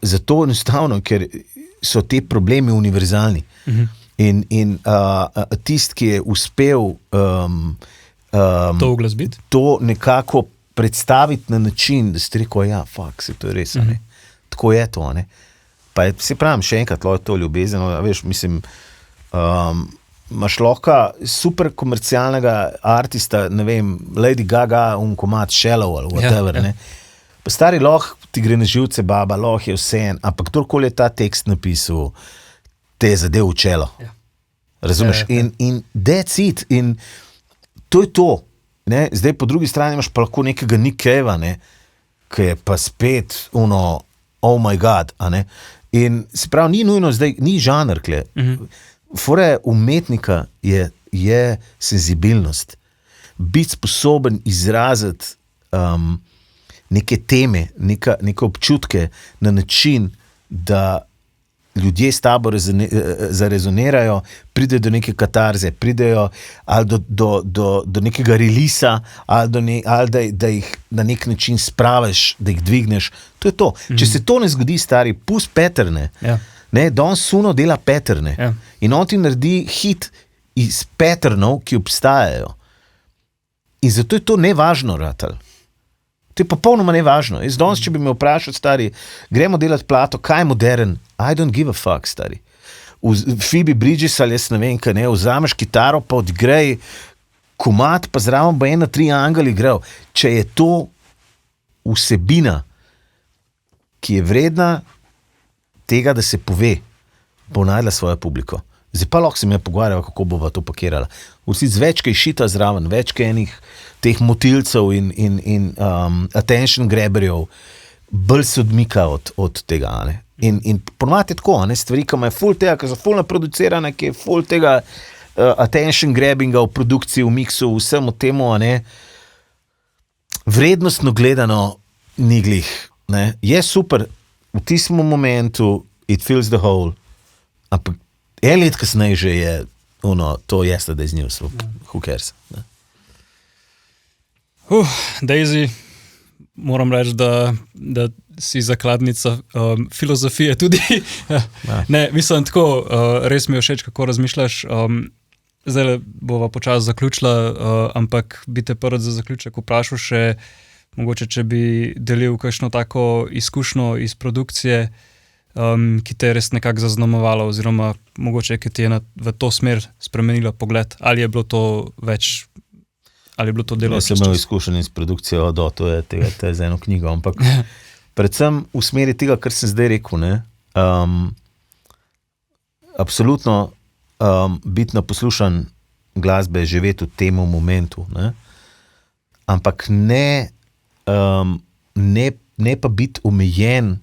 zato enostavno, ker so te problemi univerzalni. In tist, ki je uspel to uglasbiti, to nekako predstaviti na način, da si rekel, ja, fakt, se to je res, ne? Tako je to, ne? Pa je, se pravim, še enkrat, to ljubezen, veš, mislim, imaš lahko super komercialnega artista, ne vem, Lady Gaga, komad Shallow ali whatever, ne? Pa stari, lahko ti gre na živce baba, lahko je vse, ampak kdorkoli je ta tekst napisal, te je zadev v čelo. Razumeš? In that's it. In to je to. Ne? Zdaj po drugi strani imaš pa lahko nekega Nick Cave, ne? Ki je pa spet oh my god. A ne? In se pravi, ni nujno zdaj, ni žanr, kle. Fore umetnika je senzibilnost. Biti sposoben izraziti neke teme, neke občutke na način, da ljudje s tabo zarezonirajo, pridejo do neke katarze, pridejo ali do nekega relisa, ali da jih na nek način spraviš, da jih dvigneš. To je to. Če se to ne zgodi, stari, pust patterne. Ne, danes Suno dela patterne. In on ti naredi hit iz patternov, ki obstajajo. In zato je to nevažno, ratal. To je popolnoma nevažno. Jaz danes, če bi me vprašal, stari, gremo delati plato, kaj je modern? I don't give a fuck, stari. V Phoebe Bridges ali jaz ne vem, kaj ne, vzameš kitaro, pa odgrej komad, pa zraven bo 1-3 angeli igral. Če je to vsebina, ki je vredna tega, da se pove, bo najdla svojo publiko. Zdaj pa lahko se me pogovarjava, kako bova to pakirala. Vsi več kaj šita zraven, več kaj enih teh motilcev in attention grabberjev, bolj se odmika od tega. Ne? In ponovati je tako, ne? Stvari, ki imajo ful tega, ki so ful naproducirane, ki je ful tega attention grabbinga v produkciji, v miksu, vsemu temu, ne? Vrednostno gledano ni glih. Ne? Je super, v tistem momentu it fills the hole, ampak let kasneje že je to yesterday's news, who cares. Ne? Daisy, moram reči, da si zakladnica filozofije tudi. Ne, mislim tako, res mi je všeč, kako razmišljaš. Zdaj bova počasi zaključila, ampak bi te prvi za zaključek vprašal še, mogoče, če bi delil kakšno tako izkušnjo iz produkcije, ki te je res nekako zaznamovala, oziroma mogoče, ki ti je v to smer spremenila pogled, ali je bilo to več ali je bilo to delo? Jaz sem imel izkušenj s produkcijo to je za eno knjigo, ampak predvsem v smeri tega, kar sem zdaj rekel, ne, absolutno biti naposlušan glasbe, živeti v tem momentu, ne, ampak ne pa biti omejen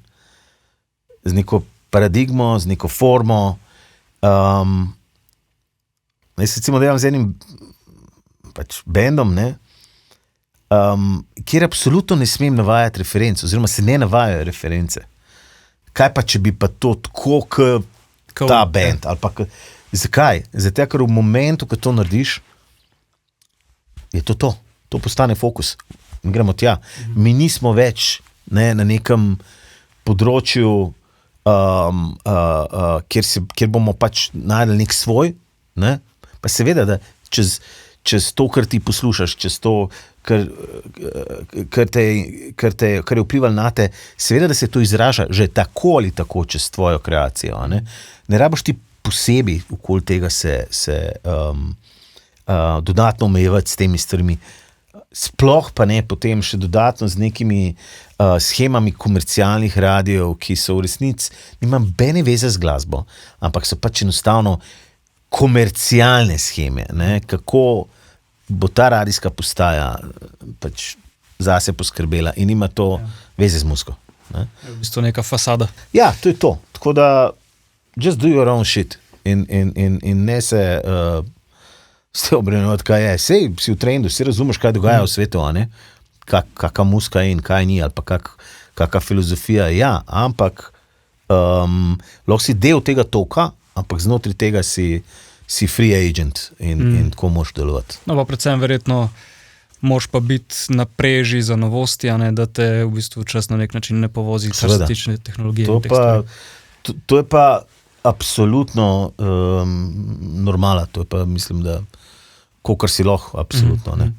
z neko paradigmo, z neko formo. Jaz recimo delam z enim bendom, ne, kjer absolutno ne smem navajati referenc, oziroma se ne navajajo reference. Kaj pa, če bi pa to tako, kot ta bend? Ali pa, zakaj? Zato, ker v momentu, ko to narediš, je to. To postane fokus. In gremo tja. Mi nismo več na nekem področju, kjer bomo pač najdeli nek svoj, ne? Pa seveda, da čez to, kar ti poslušaš, čez to, kar je vplivalo na te, seveda, da se to izraža že tako ali tako čez tvojo kreacijo. Ne rabiš ti posebej okoli tega se dodatno omejevati s temi stvarmi. Sploh pa ne potem še dodatno z nekimi shemami komercialnih radijov, ki so v resnici, nimam bene veze z glasbo, ampak so pač enostavno komercialne sheme, ne? Kako bo ta radijska postaja pač zase poskrbela in ima to veze z muziko. Ne? V bistvu neka fasada. Ja, to je to. Tako da just do your own shit in ne se ste obremenjati, kaj je. Sej si v trendu, si razumeš, kaj dogaja v svetu, a ne? Kaka muzika in kaj ni, ali pa kaka filozofija. Ja, ampak lahko si del tega toka, ampak znotraj tega si free agent in tako moraš delovati. No, pa predvsem verjetno moraš pa biti na preži za novosti, a ne, da te v bistvu čas na nek način ne povozi, kar se tiče tehnologije. To je pa absolutno normala, to je pa, mislim, da kolikor si lahko, absolutno, ne.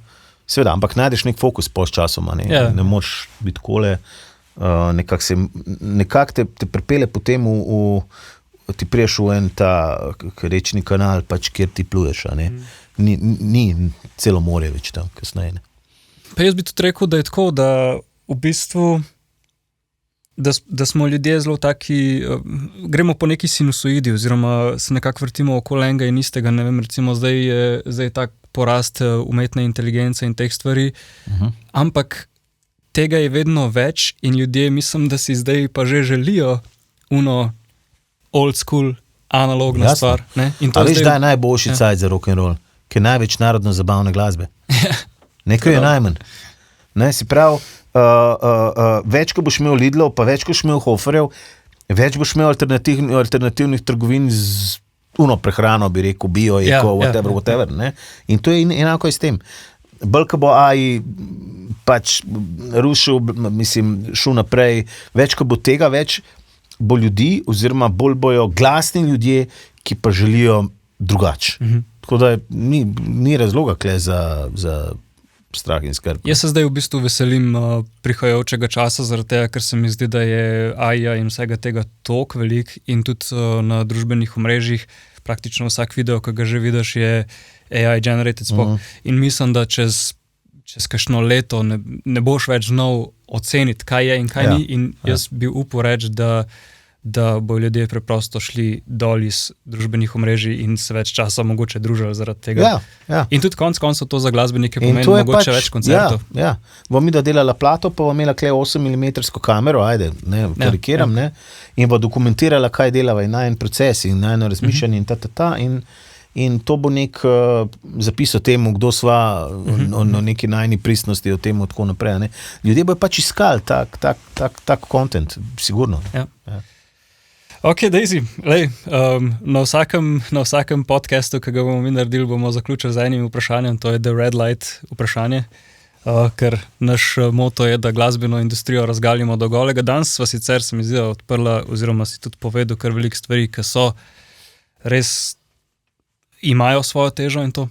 Seveda, ampak najdeš nek fokus počasoma, ne, ne moreš biti kole, nekako te pripelje potem ti priješ v en ta rečni kanal, pač kjer ti pluješ, a ne. Ni celo morje več tam, kasneje, ne. Pa jaz bi tudi rekel, da je tako, da v bistvu da smo ljudje zelo taki, gremo po neki sinusoidi, oziroma se nekako vrtimo okoli enega in istega, ne vem, recimo zdaj je tak porast umetne inteligence in teh stvari, ampak tega je vedno več in ljudje mislim, da si zdaj pa že želijo old school, analogna stvar. Ne? In to a veš, da je najboljši cajt za rock'n'roll, ki je največ narodno zabavne glasbe. Nekaj je najmanj. Ne, si prav, več, ko boš imel Lidlov, pa več, ko boš imel Hoferjev, več boš imel alternativnih trgovin z prehrano, bi rekel, bio, eko, whatever. Ne? In to je enako je s tem. Bolj, ko bo AI pač rušil, šel naprej, več, ko bo tega, več bo ljudi, oziroma bolj bojo glasni ljudje, ki pa želijo drugače. Tako da ni razloga kle za strah in skrb. Jaz se zdaj v bistvu veselim prihajajočega časa, zaradi tega, ker se mi zdi, da je AI in vsega tega toliko velik in tudi na družbenih omrežjih praktično vsak video, ki ga že vidiš, je AI generated spok. In mislim, da čez kakšno leto ne boš več znal oceniti, kaj je in kaj ni. In jaz bi upal reči, da bojo ljudje preprosto šli dol iz družbenih omrežij in se več časa mogoče družili zaradi tega. In tudi koncev to za glasbenike pomeni mogoče več koncertov. Bom mi da delala plato, pa bom imela kle 8 mm kamero, ajde, ne, karikiram, ne, in bo dokumentirala, kaj delava in najen proces in najeno razmišljanje in in to bo nek zapis o tem, kdo sva, o neki najni pristnosti, o tem, tako naprej. Ne. Ljudje bojo pač iskali tak content, sigurno. Ok, Daisy, lej, na vsakem podcastu, ki ga bomo mi naredili, bomo zaključili z enim vprašanjem, to je The Red Light vprašanje, ker naš moto je, da glasbeno industrijo razgalimo do golega. Danes sva sicer, se mi zdi, odprla, oziroma si tudi povedal kar veliko stvari, ki so res imajo svojo težo in to,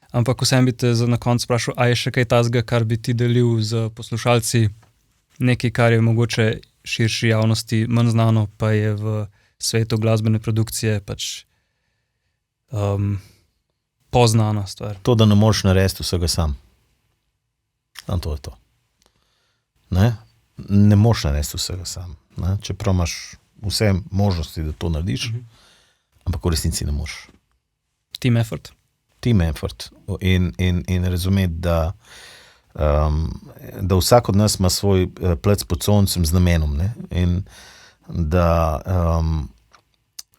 ampak vsem bi te na koncu sprašal, a je še kaj tazga, kar bi ti delil z poslušalci, nekaj, kar je mogoče širši javnosti manj znano, pa je v svetu glasbene produkcije pač poznana stvar. To, da ne moreš narediti vsega sam. Samo to je to. Ne moš narediti vsega sam. Ne? Čeprav imaš vse možnosti, da to narediš, ampak v resnici ne moš. Team effort. Team effort in razumeti, da vsak od nas ima svoj plec pod soncem z namenom, ne? In da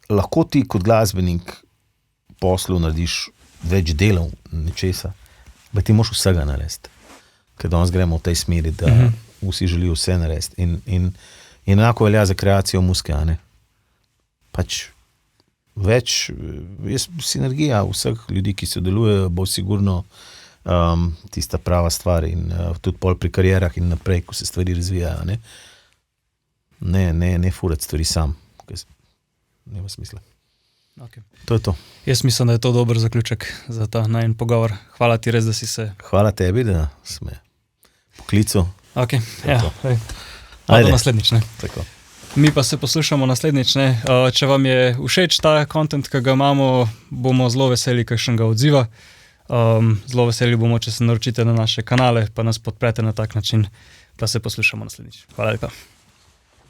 lahko ti kot glasbenik poslu narediš več delov nečesa, pa ti moš vsega narediti. Ker danes gremo v tej smeri, da vsi želijo vse narediti. In enako velja za kreacijo muzike, a ne? Pač več, sinergija vseh ljudi, ki sodelujejo, bo sigurno tista prava stvar in tudi pol pri karierah in naprej, ko se stvari razvijajo, ne? Ne furati stvari sam, ker nima smisla. Okay. To je to. Jaz mislim, da je to dober zaključek za ta najin pogovor. Hvala ti res, da si se... Hvala tebi, da si me poklical. Ok, ja. Pa do naslednjič, ne? Tako. Mi pa se poslušamo naslednjič, ne? Če vam je všeč ta content, ki ga imamo, bomo zelo veseli kakšnega odziva. Zelo veseli bomo, če se naročite na naše kanale, pa nas podprete na tak način, pa se poslušamo naslednjič. Hvala lepa.